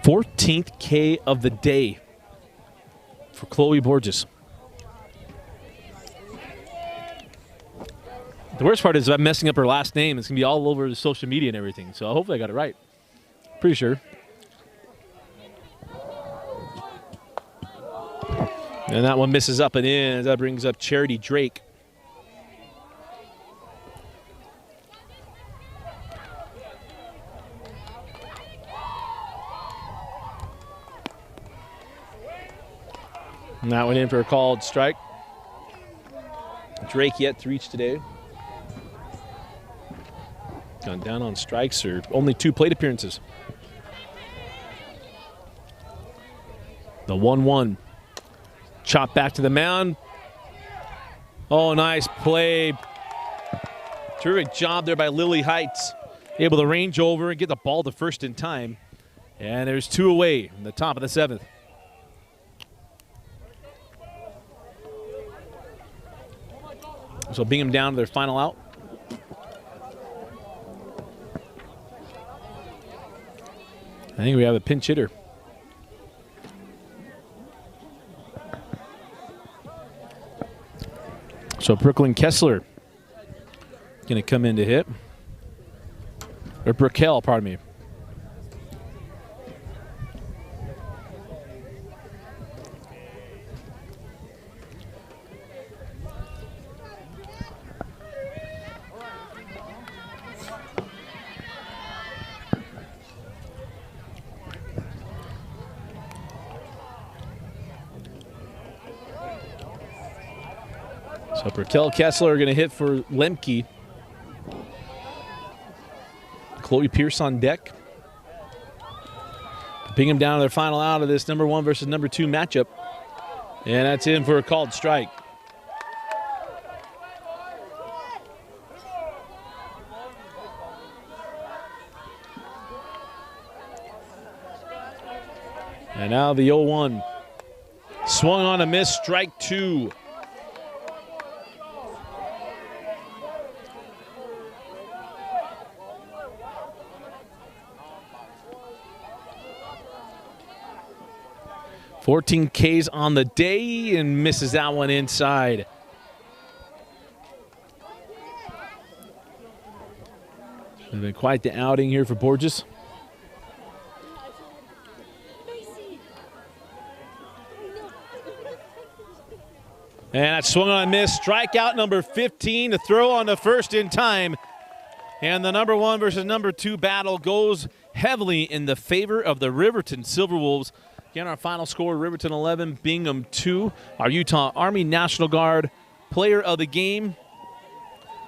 Fourteenth K of the day for Chloe Borges. The worst part is I'm messing up her last name. It's going to be all over the social media and everything. So hopefully I got it right. Pretty sure. And that one misses up and in. That brings up Charity Drake. And that went in for a called strike. Drake yet to reach today. Gone down on strikes or only 2 plate appearances. The 1-1. Chop back to the mound. Oh, nice play. Terrific job there by Lily Heights. Able to range over and get the ball to first in time. And there's 2 away in the top of the 7th. So Bingham down to their final out. I think we have a pinch hitter. So Brooklyn Kessler going to come in to hit. Or Brickell, pardon me. So Brickell Kessler are going to hit for Lemke. Chloe Pierce on deck. Bingham down to their final out of this number 1 versus number 2 matchup. And that's in for a called strike. And now the 0-1. Swung on a miss, strike 2. $14 Ks on the day and misses that one inside. It's been quite the outing here for Borges. And that swung on a miss. Strikeout number 15 to throw on the first in time. And the number 1 versus number 2 battle goes heavily in the favor of the Riverton Silverwolves. Again, our final score, Riverton 11, Bingham 2. Our Utah Army National Guard player of the game.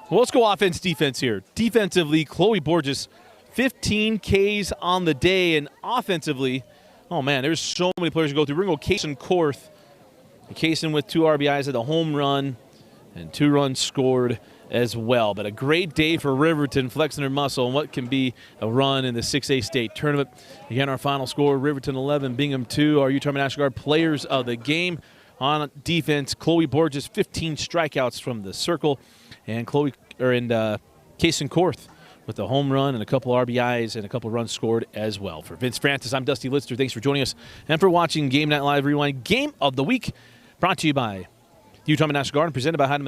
Well, let's go offense-defense here. Defensively, Chloe Borges, 15 Ks on the day. And offensively, oh, man, there's so many players to go through. We're going to go Kaysen Korth. Kaysen with 2 RBIs at the home run and 2 runs scored as well. But a great day for Riverton, flexing their muscle and what can be a run in the 6A state tournament. Again, our final score, Riverton 11, Bingham 2. Our Utah National Guard players of the game. On defense, Chloe Borges, 15 strikeouts from the circle. And Kaysen Korth with a home run and a couple RBIs and a couple runs scored as well. For Vince Francis, I'm Dusty Lister. Thanks for joining us and for watching Game Night Live Rewind Game of the Week, brought to you by Utah National Guard and presented by Hyde